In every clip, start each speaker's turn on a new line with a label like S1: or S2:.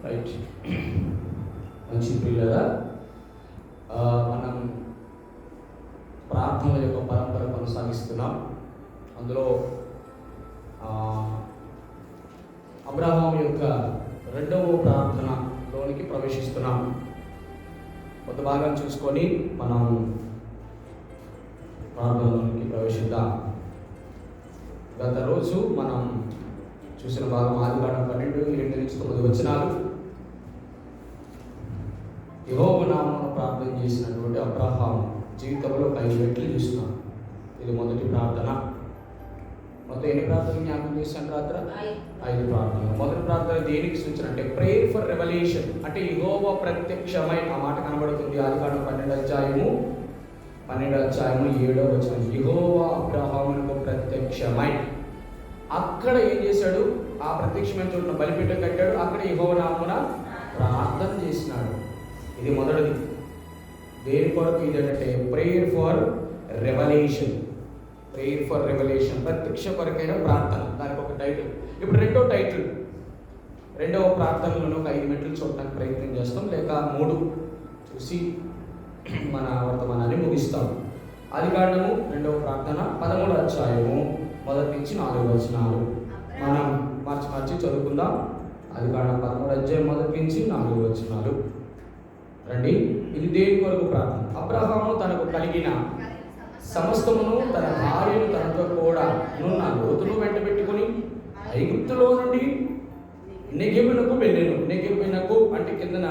S1: Right. మంచి ప్రియులరా, మనం ప్రార్థనల యొక్క పరంపర కొనసాగిస్తున్నాం. అందులో అబ్రహాము యొక్క రెండవ ప్రార్థనలోనికి ప్రవేశిస్తున్నాం. కొంత భాగాన్ని చూసుకొని మనం ప్రార్థనలోనికి ప్రవేశిద్దాం. గత రోజు మనం చూసిన భాగం ఆదికాండం 12:8-9 వచనాలు. యెహోవా నామమున ప్రార్థన చేసినటువంటి అబ్రహాము జీవితంలో 5 మెట్లు చూస్తున్నాం. ఇది మొదటి ప్రార్థన. మొత్తం ఎన్ని ప్రార్థనలు జ్ఞాపకం చేశాను? రాత్ర 5 ప్రార్థనలు. మొదటి ప్రార్థన దేనికి సూచన అంటే ప్రేయర్ ఫర్ రెవల్యూషన్, అంటే యెహోవా ప్రత్యక్షమై, ఆ మాట కనబడుతుంది ఆదికాండం 12వ అధ్యాయము 7వ వచనం. యెహోవా అబ్రహామునకు ప్రత్యక్షమై, అక్కడ ఏం చేశాడు? ఆ ప్రత్యక్షమైన చోటున బలిపీఠం కట్టాడు. అక్కడ యెహోవా నామమున ప్రార్థన చేసినాడు. ఇది మొదటిది. దేని కొరకు? ఇది అంటే prayer for revolution. Prayer for revolution, ప్రత్యక్ష కొరకైన ప్రార్థన, దానికి ఒక టైటిల్. ఇప్పుడు రెండవ ప్రార్థనలను ఒక 5 మెట్లు చూడడానికి ప్రయత్నం చేస్తాం, లేక 3 చూసి మన వర్తమానాన్ని ముగిస్తాం. ఆదికాండము 2వ ప్రార్థన 13వ అధ్యాయము 1-4 వచనాలు మనం మార్చి చదువుకుందాం. ఆదికాండం 13వ అధ్యాయం 1-4 వచనాలు. రండి. ఇది దేని కొరకు ప్రార్థన? అబ్రహాము తనకు కలిగిన సమస్తమును, తన భార్యను తనతో కూడా నున్న లోతును వెంట పెట్టుకుని ఐగుప్తులో నుండి నెగెబునకు వెళ్ళెను. నెగెబునకు అంటే కిందన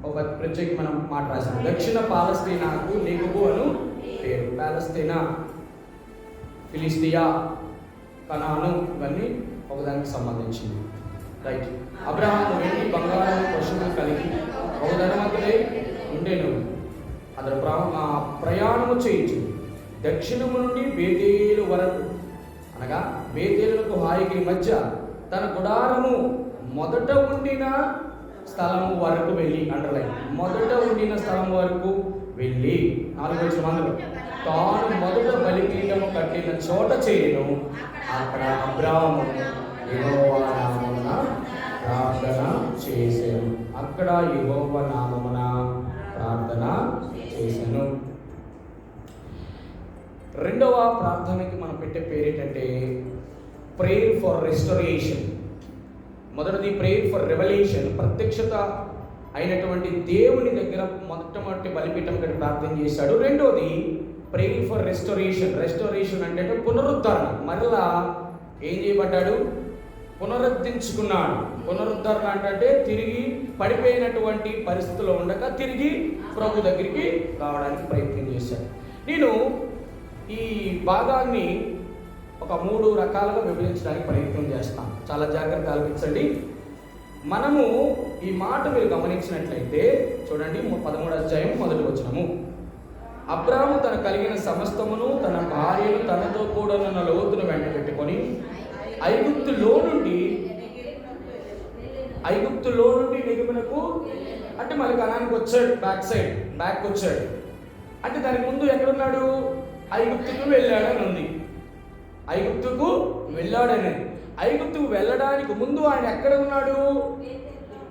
S1: ఒక ప్రత్యేకమైన మాట రాశాను. దక్షిణ పాలస్తీనాకు నెగెబు అను పేరు. పాలస్తీనా, ఫిలిస్తియా, కనాను, ఇవన్నీ ఒకదానికి సంబంధించింది. రైట్. అబ్రహాము వెండి బంగారం పశువులు కలిగి ఒక ధనవంతుడై ఉండేను. అతడు ప్రయాణము చేయించు దక్షిణము నుండి బేతేలు వరకు, అనగా బేతేలులకు హాయికి మధ్య తన గుడారము మొదట ఉండిన స్థలము వరకు వెళ్ళి, అండర్లైన్, మొదట ఉండిన స్థలం వరకు వెళ్ళి 4వ వచనం, తాను మొదట బలిపీఠము కట్టిన చోట చేరెను. అక్కడ అబ్రహాము యెహోవా నామమున ప్రార్థన చేసెను. అక్కడ యెహోవా నామమున ప్రార్థన చేసెను. రెండవ ప్రార్థనకి మనం పెట్టే పేరు ఏంటంటే ప్రేయర్ ఫర్ రెస్టోరేషన్. మొదటిది ప్రేయర్ ఫర్ రెవల్యూషన్, ప్రత్యక్షత అయినటువంటి దేవుని దగ్గర మొట్టమొదటి బలిపీఠం కట్టి ప్రార్థన చేశాడు. రెండోది ప్రేయర్ ఫర్ రెస్టోరేషన్. రెస్టోరేషన్ అంటే పునరుద్ధరణ. మరలా ఏం చేయబడ్డాడు? పునరుద్ధరించుకున్నాడు. పునరుద్ధరణ అంటే తిరిగి పడిపోయినటువంటి పరిస్థితిలో ఉండక తిరిగి ప్రభు దగ్గరికి రావడానికి ప్రయత్నం చేశాడు. నేను ఈ భాగాన్ని ఒక 3 రకాలుగా విభజించడానికి ప్రయత్నం చేస్తాను. చాలా జాగ్రత్తగా ఆలోచించండి. మనము ఈ మాట మీరు గమనించినట్లయితే చూడండి, 13వ అధ్యాయం 1వ వచనము. అబ్రాహాము తన కలిగిన సమస్తమును, తన భార్యను తనతో కూడా ఉన్న లోతును వెంట పెట్టుకొని ఐగుప్తులో నుండి నెగెబునకు, అంటే మళ్ళీ కనానికి వచ్చాడు. బ్యాక్ వచ్చాడు. అంటే దానికి ముందు ఎక్కడున్నాడు? ఐగుప్తుకు వెళ్ళాడు అని ఉంది. ఐగుప్తుకు వెళ్ళాడని. ఐగుప్తుకు వెళ్ళడానికి ముందు ఆయన ఎక్కడ ఉన్నాడు?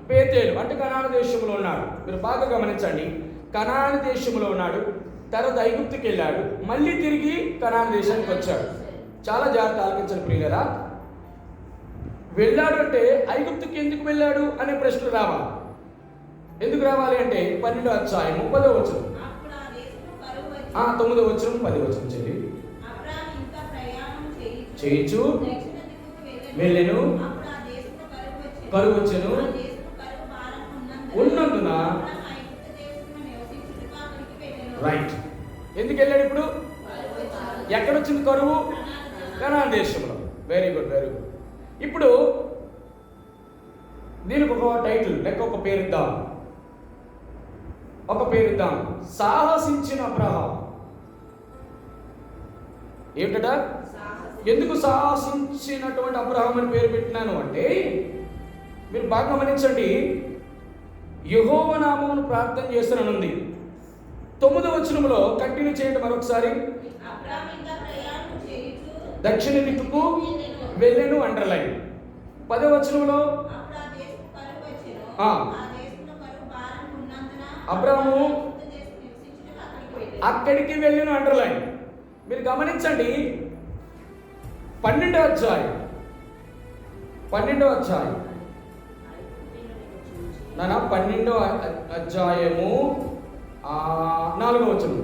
S1: బేతేలు, అంటే కనాను దేశంలో ఉన్నాడు. మీరు బాగా గమనించండి. కనాను దేశంలో ఉన్నాడు, తర్వాత ఐగుప్తుకి వెళ్ళాడు, మళ్ళీ తిరిగి కనాను దేశానికి వచ్చాడు. చాలా జాగ్రత్త ఆలోచించండి ప్రియులరా. వెళ్ళాడు అంటే ఐగుప్తుకి ఎందుకు వెళ్ళాడు అనే ప్రశ్న రావాలి. ఎందుకు రావాలి అంటే 12వ అధ్యాయం 30వ వచనం, 9వ వచనం, 10వ వచనం చదివి. చేయించు వెళ్ళెను, కరువు వచ్చెను, ఉన్నందున. రైట్. ఎందుకు వెళ్ళాడు ఇప్పుడు? ఎక్కడొచ్చింది కరువు? కనాను దేశంలో. Very good. ఇప్పుడు దీనికి ఒక టైటిల్ లేక ఒక పేరిద్దాం. సాహసించిన అబ్రహాం. ఏమిటట? ఎందుకు సాహసించినటువంటి అబ్రహాం అని పేరు పెట్టినాను అంటే, మీరు బాగా గమనించండి. యెహోవా నామమును ప్రార్థన చేస్తాననుంది. 9వ వచనంలో కంటిన్యూ చేయండి మరొకసారి. దక్షిణ దిక్కుకు వెళ్ళెను, అండర్లైన్. 10వ వచనంలో అబ్రాము అక్కడికి వెళ్ళిన అండర్లైన్. మీరు గమనించండి, 12వ అధ్యాయం నాన్న 12వ అధ్యాయము 4వ వచనం.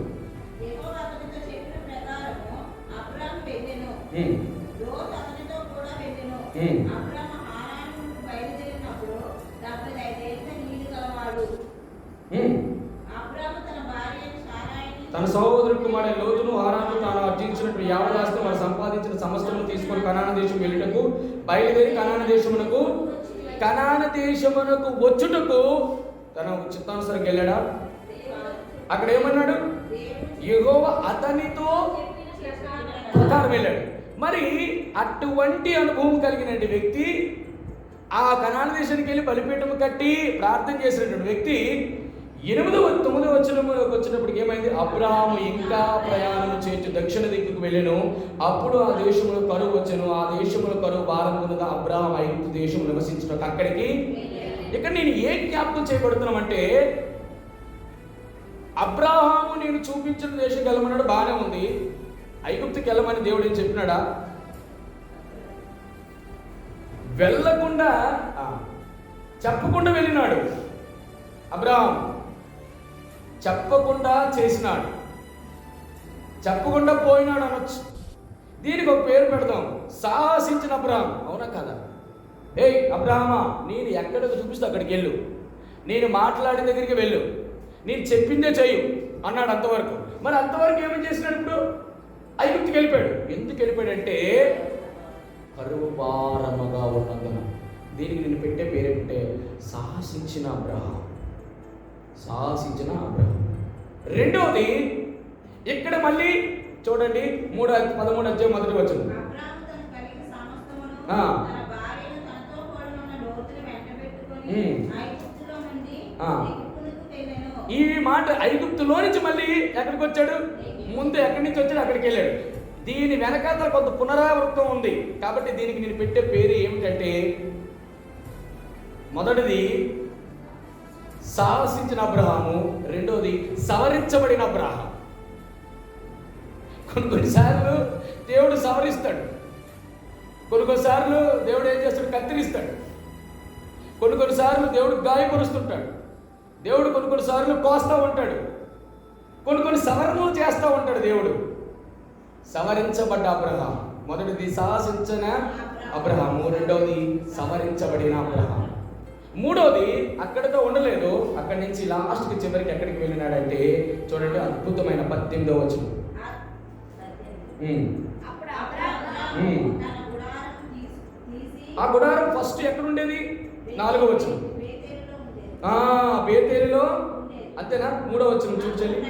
S1: తన సహోదరు కుమారుడు లోతును హారాను తాను అర్జించినట్టు యావదాస్తి వారు సంపాదించిన సమస్తము తీసుకొని కనాను దేశం వెళ్ళుటకు బయలుదేరి కనాను దేశమునకు వచ్చుటకు తన చిత్తానుసారం వెళ్ళాడా? అక్కడ ఏమన్నాడు? యెహోవా అతనితో ప్రకారం వెళ్ళాడు. మరి అటువంటి అనుభవం కలిగిన వ్యక్తి ఆ కనాను దేశానికి వెళ్ళి బలిపీఠం కట్టి ప్రార్థన చేసినటువంటి వ్యక్తి 9వ వచనంలోకి వచ్చినప్పటికి ఏమైంది? అబ్రాహాము ఇంకా ప్రయాణం చేసి దక్షిణ దిక్కుకు వెళ్ళెను. అప్పుడు ఆ దేశంలో కరువు వచ్చెను. ఆ దేశంలో కరువు భారం ఉన్నది. అబ్రాహాము ఐగుప్తు దేశం నివసించిన అక్కడికి. ఇక్కడ నేను ఏ జ్ఞాపకం చేయబడుతున్నామంటే, అబ్రాహాము నేను చూపించిన దేశం వెళ్ళమన్నాడు, బాగానే ఉంది. ఐగుప్తుకి వెళ్ళమని దేవుడు ఏం చెప్పినాడా? వెళ్ళకుండా చెప్పకుండా వెళ్ళినాడు. అబ్రాహాం చెప్పకుండా చేసినాడు, చెప్పకుండా పోయినాడు అనొచ్చు. దీనికి ఒక పేరు పెడదాం, సాహసించిన అబ్రాహాం. అవునా కదా? ఏయ్ అబ్రాహమా, నేను ఎక్కడికి చూపిస్తే అక్కడికి వెళ్ళు, నేను మాట్లాడిన దగ్గరికి వెళ్ళు, నేను చెప్పిందే చెయ్యు అన్నాడు అంతవరకు. మరి అంతవరకు ఏమని చేసినాడు? ఇప్పుడు ఐగుప్తుకి వెళ్ళిపోయాడు. ఎందుకు వెళ్ళిపోయాడంటే కరువు భారముగా ఉన్నందున. దీనికి నేను పెట్టే పేరేంటే సాహసించిన అబ్రాహాం. రెండవది ఇక్కడ మళ్ళీ చూడండి, 13వ అధ్యాయం మొదటి వచనం. ఈ మాట ఐగుప్తులో నుంచి మళ్ళీ ఎక్కడికి వచ్చాడు? ముందు ఎక్కడి నుంచి వచ్చాడు అక్కడికి వెళ్ళాడు. దీని వెనకాతల కొంత పునరావృతం ఉంది. కాబట్టి దీనికి నేను పెట్టే పేరు ఏమిటంటే, మొదటిది సాహసించిన అబ్రహాము, రెండోది సవరించబడిన అబ్రహాం. కొన్నిసార్లు దేవుడు సవరిస్తాడు, కొన్నిసార్లు దేవుడు ఏం చేస్తాడు? కత్తిరిస్తాడు. కొన్నిసార్లు దేవుడు గాయపరుస్తుంటాడు. దేవుడు కొన్నిసార్లు కోస్తా ఉంటాడు. కొన్ని సవరణలు చేస్తూ ఉంటాడు దేవుడు. సవరించబడ్డ అబ్రహాం, మొదటిది సాహసించిన అబ్రహాము, రెండవది సవరించబడిన అబ్రహాం. మూడోది అక్కడితో ఉండలేదు, అక్కడి నుంచి లాస్ట్కి చివరికి ఎక్కడికి వెళ్ళినాడంటే చూడండి, అద్భుతమైన 18వ వచనం. ఆ గుడారం ఫస్ట్ ఎక్కడుండేది? 4వ వచనం. బేతేలులో, అంతేనా? 3వ వచనం చూపించండి.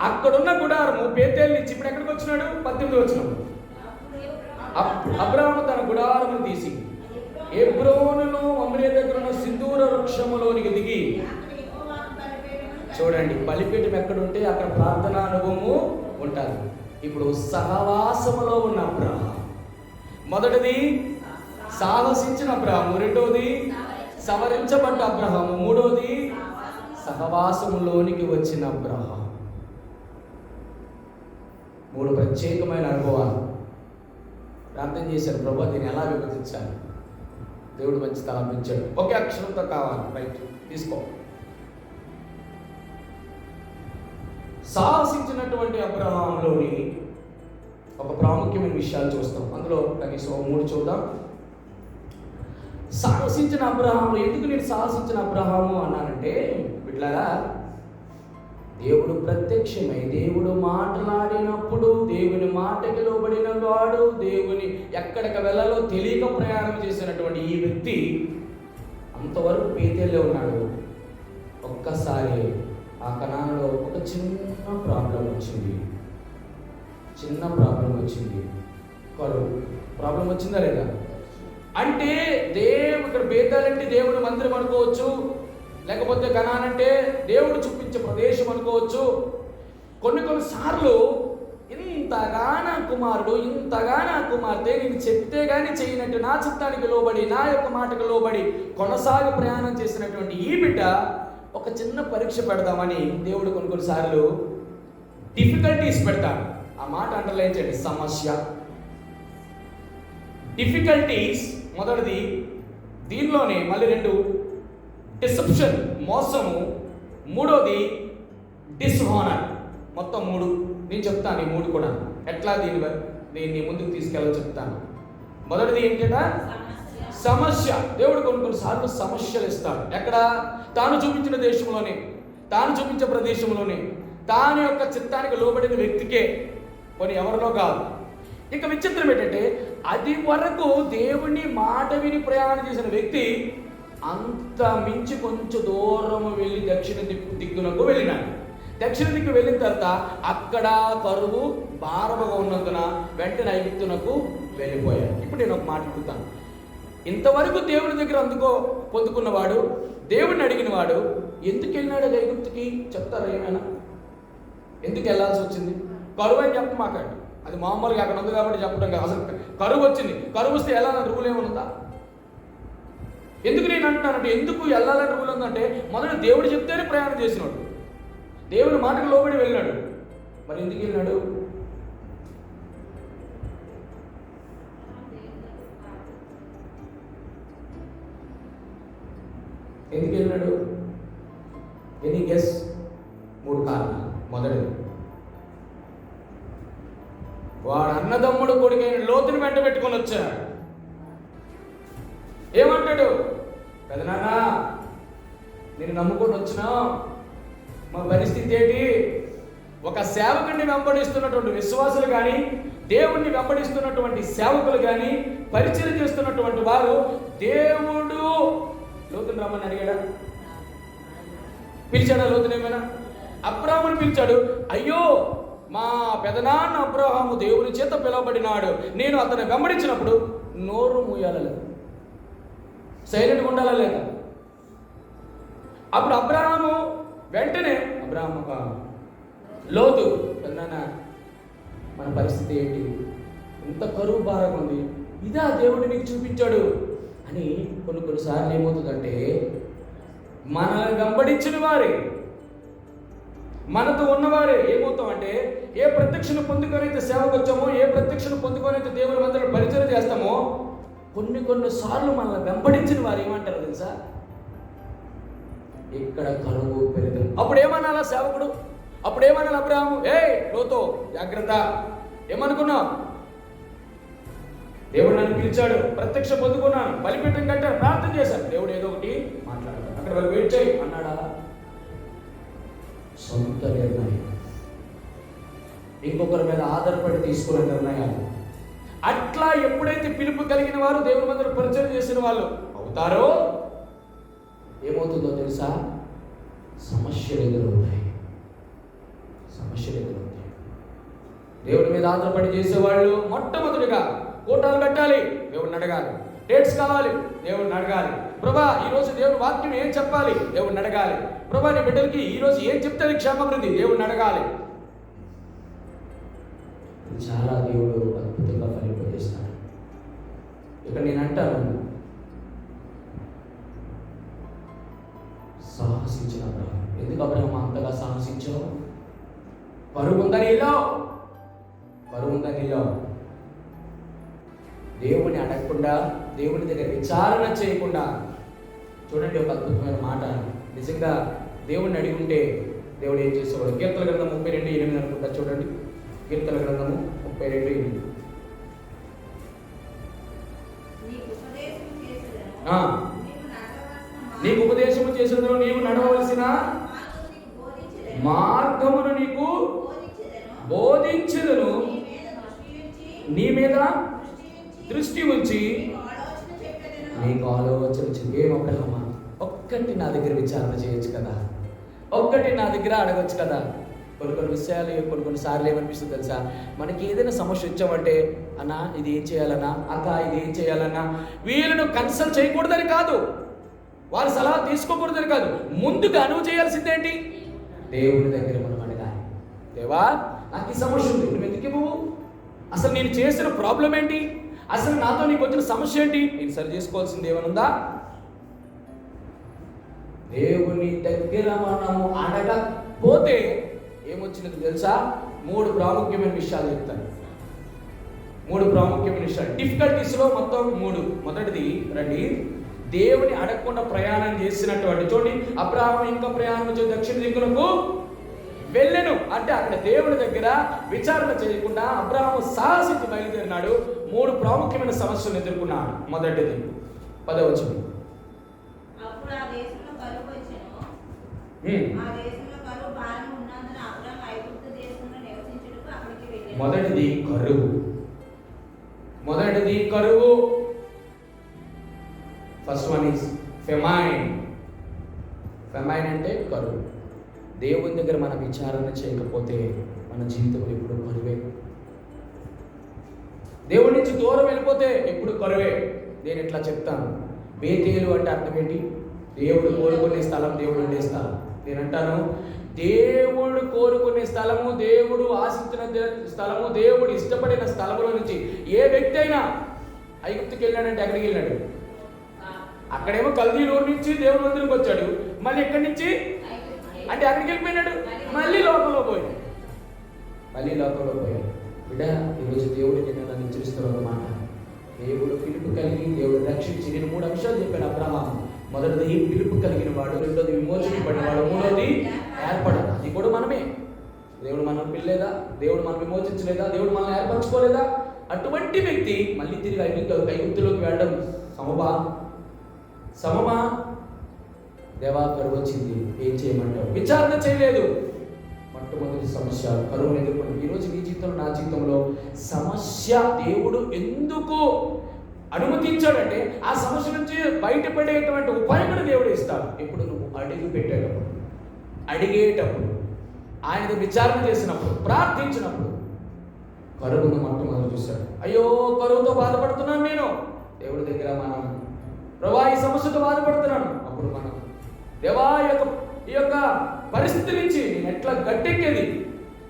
S1: అక్కడున్న గుడారము బేతేలు నుంచి ఇప్పుడు ఎక్కడికి వచ్చినాడు? 18వ వచనం. అబ్రాహాము తన గుడారమును తీసి హెబ్రోనులో మమ్రే దగ్గర ఉన్న సింధూర వృక్షములోనికి దిగి, చూడండి బలిపీఠం ఎక్కడుంటే అక్కడ ప్రార్థనా అనుభవము ఉంటారు. ఇప్పుడు సహవాసములో ఉన్న అబ్రాహాము, మొదటిది సాహసించిన అబ్రాహాము, రెండోది సవరించబడ్డ అబ్రాహాము, మూడోది సహవాసములోనికి వచ్చిన అబ్రాహాము. 3 ప్రత్యేకమైన అనుభవాలు. ప్రార్థన చేశారు, ప్రభు దీన్ని ఎలా విభజించాలి? దేవుడు మంచి తలంపించాడు. ఒకే అక్షరంతో కావాలి, రైట్ తీసుకో. సాహసించినటువంటి అబ్రహాంలోని ఒక ప్రాముఖ్యమైన విషయాలు చూస్తాం. అందులో కనీసం 3 చూద్దాం. సాహసించిన అబ్రహాము. ఎందుకు నేను సాహసించిన అబ్రహాము అన్నానంటే, బిడ్డలారా, దేవుడు ప్రత్యక్షమై దేవుడు మాట్లాడినప్పుడు దేవుని మాటకి లోబడిన వాడు, దేవుని ఎక్కడికి వెళ్ళాలో తెలియక ప్రయాణం చేసినటువంటి ఈ వ్యక్తి అంతవరకు బేతేల్లో ఉన్నాడు. ఒక్కసారి ఆ కనానులో ఒక చిన్న ప్రాబ్లం వచ్చింది. కరువు ప్రాబ్లం వచ్చిందా లేదా? అంటే ఇక్కడ బేతాలంటే దేవుడు మందిరం అనుకోవచ్చు, లేకపోతే కనానంటే దేవుడు చూపించే ప్రదేశం అనుకోవచ్చు. కొన్ని సార్లు ఇంత ఇంతగా నా కుమారుడు, ఇంతగా నా కుమార్తె నేను చెప్తే గాని చేయనట్టు నా చిత్తానికి లోబడి, నా యొక్క మాటకు లోబడి కొనసాగి ప్రయాణం చేసినటువంటి ఈ బిడ్డ ఒక చిన్న పరీక్ష పెడదామని దేవుడు కొన్నిసార్లు డిఫికల్టీస్ పెడతాడు. ఆ మాట అండర్లైన్ చేయండి, సమస్య. డిఫికల్టీస్ మొదటిది, దీనిలోనే మళ్ళీ 2 డిసెప్షన్, మోసము, మూడోది డిస్హానర్. మొత్తం 3 నేను చెప్తాను. ఈ 3 కూడా ఎట్లా దీన్ని ముందుకు తీసుకెళ్ళాలో చెప్తాను. మొదటిది ఏంటంట? సమస్య. దేవుడు కొన్నిసార్లు సమస్యలు ఇస్తాడు. ఎక్కడ? తాను చూపించిన దేశంలోనే, తాను చూపించే ప్రదేశంలోనే, తాను యొక్క చిత్తానికి లోబడిన వ్యక్తికే, కొన్ని ఎవరిలో కాదు. ఇక విచిత్రం ఏంటంటే, అది వరకు దేవుని మాట విని ప్రయాణం చేసిన వ్యక్తి అంత మించి కొంచెం దూరం వెళ్ళి దక్షిణ దిక్కునకు వెళ్ళినాడు. దక్షిణ దిక్కు వెళ్ళిన తర్వాత అక్కడ కరువు భారముగా ఉన్నందున వెంటనే ఐగుప్తునకు వెళ్ళిపోయాడు. ఇప్పుడు నేను ఒక మాట అడుగుతాను. ఇంతవరకు దేవుని దగ్గర పొందుకున్నవాడు, దేవుడిని అడిగిన వాడు ఎందుకు వెళ్ళినాడు ఐగుప్తుకి? చెప్తారా ఏమైనా? ఎందుకు వెళ్ళాల్సి వచ్చింది? కరువు అని చెప్పమాకండి, అది మామూలుగా అక్కడ ఉంది కాబట్టి చెప్పడం కాదు. అసలు కరువు వచ్చింది, కరువు వస్తే వెళ్ళాలని రూల్ ఏముందా? ఎందుకు నేను అంటున్నానంటే, ఎందుకు వెళ్ళాలని రూల్ ఉందంటే, మొదట దేవుడు చెప్తేనే ప్రయాణం చేసినాడు, దేవుని మాటకు లోబడి వెళ్ళినాడు. మరి ఎందుకు వెళ్ళినాడు? ఎందుకు వెళ్ళినాడు? Any guess? 3 కారణాలు. మొదటిది, వాడు అన్నదమ్ముడు కొడుకైన లోతుని వెంట పెట్టుకొని వచ్చాడు. ఏమంటాడు? పెదనాన్న, నేను నమ్ముకొని వచ్చినా, మా పరిస్థితి ఏంటి? ఒక సేవకుడిని వెంబడిస్తున్నటువంటి విశ్వాసులు కానీ, దేవుణ్ణి వెంబడిస్తున్నటువంటి సేవకులు కానీ, పరిచయం చేస్తున్నటువంటి వారు దేవుడు లోతుని రమ్మని అడిగాడా? పిలిచాడా లోతుని? ఏమైనా? అబ్రాహాముని పిలిచాడు. అయ్యో, మా పెదనాన్న అబ్రాహాము దేవుని చేత పిలువబడినాడు, నేను అతను వెంబడించినప్పుడు నోరు మూయాలలేదు, సైలెంట్గా ఉండాలా లేదా? అప్పుడు అబ్రాహాము వెంటనే, అబ్రాహాము లోతు, పెదనాన్న మన పరిస్థితి ఏంటి? ఇంత కరువు భారం ఉంది, ఇదా దేవుడు నీకు చూపించాడు అని. కొన్నిసార్లు ఏమవుతుందంటే, మనల్ని వెంబడించిన వారే, మనతో ఉన్నవారే ఏమవుతామంటే, ఏ ప్రత్యక్షను పొందుకొనైతే సేవకు వచ్చామో, ఏ ప్రత్యక్షను పొందుకొనైతే దేవుని మందిరం పరిచయం చేస్తామో, కొన్నిసార్లు మనల్ని వెంబడించిన వారు ఏమంటారు తెలుసా? ఇక్కడ కరువు పెరుగుతుంది. అప్పుడు ఏమన్నాలా సేవకుడు? అప్పుడు ఏమన్నా అబ్రాహాము? లోతో జాగ్రత్త, ఏమనుకున్నావు? దేవుడు నన్ను పిలిచాడు, ప్రత్యక్ష పొందుకున్నాను, బలిపీఠం కట్టాను, ప్రార్థన చేశాను, దేవుడు ఏదో ఒకటి మాట్లాడాడు, అక్కడ వాళ్ళు వెయిట్ చేయి అన్నాడా? సొంత నిర్ణయం, ఇంకొకరి మీద ఆధారపడి తీసుకునే నిర్ణయాలు. అట్లా ఎప్పుడైతే పిలుపు కలిగిన వారు దేవుని మందిరం పరిచయం చేసిన వాళ్ళు అవుతారో, ఏమవుతుందో తెలుసా? సమస్యలు ఎదురవుతాయి. దేవుడి మీద ఆధారపడి చేసేవాళ్ళు మొట్టమొదటిగా కూటాలు పెట్టాలి, దేవుడిని అడగాలి. డేట్స్ కావాలి, దేవుడిని అడగాలి. ప్రభా, ఈరోజు దేవుని వాక్యం ఏం చెప్పాలి? దేవుడిని అడగాలి. ప్రభా, నీ బిడ్డలకి ఈరోజు ఏం చెప్తే క్షేమవృద్ధి? దేవుడిని అడగాలి. చాలా దేవుడు అద్భుతంగా ఫలింపజేస్తాడు. ఇక్కడ నేను అంటాను, సాహసించిన అబ్రహాం. ఎందుకు అబ్రహాం అంతగా సాహసించావు? కరువు ఉందని దేవుని అడగకుండా, దేవుని దగ్గర విచారణ చేయకుండా. చూడండి, ఒక అద్భుతమైన మాట. నిజంగా దేవుడిని అడిగి ఉంటే దేవుడు ఏం చేసేవాడు? కీర్తన గ్రంథం 32:8 అనుకుంటా. చూడండి, కీర్తన గ్రంథము 32:8. నీకు ఉపదేశము చేసేందుకు నీవు నడవలసిన మార్గమును నీకు బోధించెదను, నీ మీద దృష్టి ఉంచి నీకు ఆలోచన చెప్పి. ఏం అబ్రహామా, ఒక్కటి నా దగ్గర విచారణ చేయొచ్చు కదా, ఒక్కటి నా దగ్గర అడగచ్చు కదా. కొన్ని విషయాలు కొన్నిసార్లు ఏమనిపిస్తుంది తెలుసా? మనకి ఏదైనా సమస్య వచ్చామంటే, అన్న ఇది ఏం చేయాలన్నా, అక్క ఇది ఏం చేయాలన్నా, వీళ్ళను కన్సల్ట్ చేయకూడదని కాదు, వారి సలహా తీసుకోకూడదని కాదు, ముందుగా నువ్వు చేయాల్సిందేంటి? దేవుని దగ్గర మనం అడగాలి. దేవా, నాకు ఈ సమస్య ఉంది, నువ్వు ఎందుకు ఇవ్వవు? అసలు నేను చేసిన ప్రాబ్లం ఏంటి? అసలు నాతో నీకు వచ్చిన సమస్య ఏంటి? నేను సరి చేసుకోవాల్సింది ఏమనుందా? దేవుని దగ్గర మనము అడగకపోతే ఏమొచ్చినది తెలుసా? 3 ప్రాముఖ్యమైన విషయాలు చెప్తాను. 3 ప్రాముఖ్యమైన విషయాలు. డిఫికల్టీస్లో మొత్తం 3. మొదటిది రండి, దేవుని అడగకుండా ప్రయాణం చేసినటువంటి, చూడండి, అబ్రహాము ఇంకా ప్రయాణం చేసి దక్షిణ దిక్కులకు వెళ్ళెను అంటే అక్కడ దేవుని దగ్గర విచారణ చేయకుండా అబ్రహాము సాహసించి బయలుదేరినాడు. 3 ప్రాముఖ్యమైన సమస్యలను ఎదుర్కొన్నాడు. మొదటిది 10వ వచనం. మొదటిది కరువు. First one is famine. Famine అంటే కరువు. దేవుని దగ్గర మన విచారణ చేయకపోతే మన జీవితంలో ఎప్పుడు కరువే. దేవుడి నుంచి దూరం వెళ్ళిపోతే ఎప్పుడు కరువే. నేను ఇట్లా చెప్తాను, బేతేలు అంటే అర్థం ఏంటి? దేవుడు కోరుకునే స్థలం, దేవుడు ఉండే స్థలం. నేను అంటాను, దేవుడు కోరుకునే స్థలము, దేవుడు ఆశించిన స్థలము, దేవుడు ఇష్టపడిన స్థలములో నుంచి ఏ వ్యక్తి అయినా ఐగుప్తుకి వెళ్ళాడంటే ఎక్కడికి వెళ్ళాడు? అక్కడేమో కల్దీలూరు నుంచి దేవుడి మందిరికి వచ్చాడు, మళ్ళీ ఎక్కడి నుంచి అంటే అక్కడికి వెళ్ళిపోయినాడు, మళ్ళీ లోకంలో పోయాడు. బిడ్డ, ఈరోజు దేవుడు నేను నన్ను హెచ్చరిస్తున్న మాట, దేవుడు పిలుపు కలిగి దేవుడు రక్షించి, నేను 3 అంశాలు చెప్పాను. అబ్రహాము మొదటిది పిలుపు కలిగిన వాడు, రెండోది విమోచించబడినవాడు, మూడోది ఏర్పడదు. అది కూడా మనమే. దేవుడు మనం పిల్లేదా? దేవుడు మనం విమోచించలేదా? దేవుడు మనల్ని ఏర్పరచుకోలేదా? అటువంటి వ్యక్తి మళ్ళీ తిరిగి ఐగుప్తులోకి వెళ్ళడం సమమా? దేవా కరువు వచ్చింది, ఏం చేయమంటావు? విచారణ చేయలేదు. మొట్టమొదటి సమస్య కరువును ఎదుర్కొంది. ఈరోజు నీ జీవితంలో, నా జీవితంలో సమస్య దేవుడు ఎందుకు అనుమతించాడంటే ఆ సమస్య నుంచి బయటపడేటువంటి ఉపాయం కూడా దేవుడు ఇస్తాడు. ఎప్పుడు నువ్వు అడిగేటప్పుడు, ఆయన విచారణ చేసినప్పుడు, ప్రార్థించినప్పుడు కరువును మొట్టమొదటి చూశాడు. అయ్యో కరువుతో బాధపడుతున్నాను నేను. దేవుడి దగ్గర మనం, ప్రభా ఈ సమస్యతో బాధపడుతున్నాను. అప్పుడు మనం దేవా ఈ యొక్క పరిస్థితి నుంచి నేను ఎట్లా గట్టెక్కేది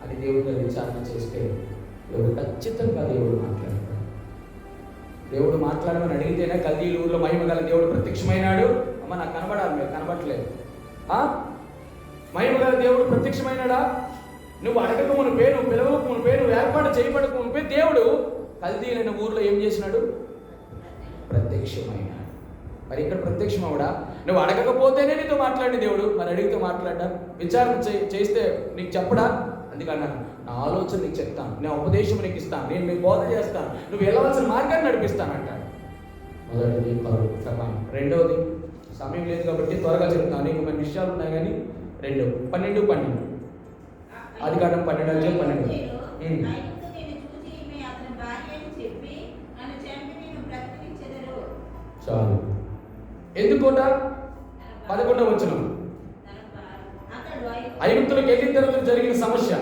S1: అని దేవుడి దగ్గర విచారణ చేస్తే దేవుడు ఖచ్చితంగా దేవుడు మాట్లాడమని అడిగితేనే కల్దీలూరులో మహిమ గల దేవుడు ప్రత్యక్షమైనాడు. అమ్మ నాకు కనబడాలి, మీరు కనబడట్లేదు. మహిమ గల దేవుడు ప్రత్యక్షమైనాడా? నువ్వు అడగక మునిపే, నువ్వు పిలవక మునిపే, నువ్వు ఏర్పాటు చేయబడక మునిపే దేవుడు కల్దీలైన ఊర్లో ఏం చేసినాడు? ప్రత్యక్షమైనాడు. మరి ఇక్కడ ప్రత్యక్షం అవడా? నువ్వు అడగకపోతేనే నీతో మాట్లాడిన దేవుడు, మరి అడిగితే మాట్లాడా? విచారణ చేస్తే నీకు చెప్పడా? అందుకన్నాను, నా ఆలోచన నీకు చెప్తాను, నా ఉపదేశం నీకు ఇస్తాను, నేను నీకు బోధ చేస్తాను, నువ్వు వెళ్ళవలసిన మార్గాన్ని నడిపిస్తాను అంటాడు. మొదటిది కరువు, ఫెమైన్. రెండవది, సమయం లేదు కాబట్టి త్వరగా చెప్తాను, నీకు కొన్ని విషయాలు ఉన్నాయి కానీ 12 ఆదికాండం 12 చాలు. ఎందుకోట? 11వ వచనం. ఐగుప్తులకు వెళ్ళిన తర్వాత జరిగిన సమస్య,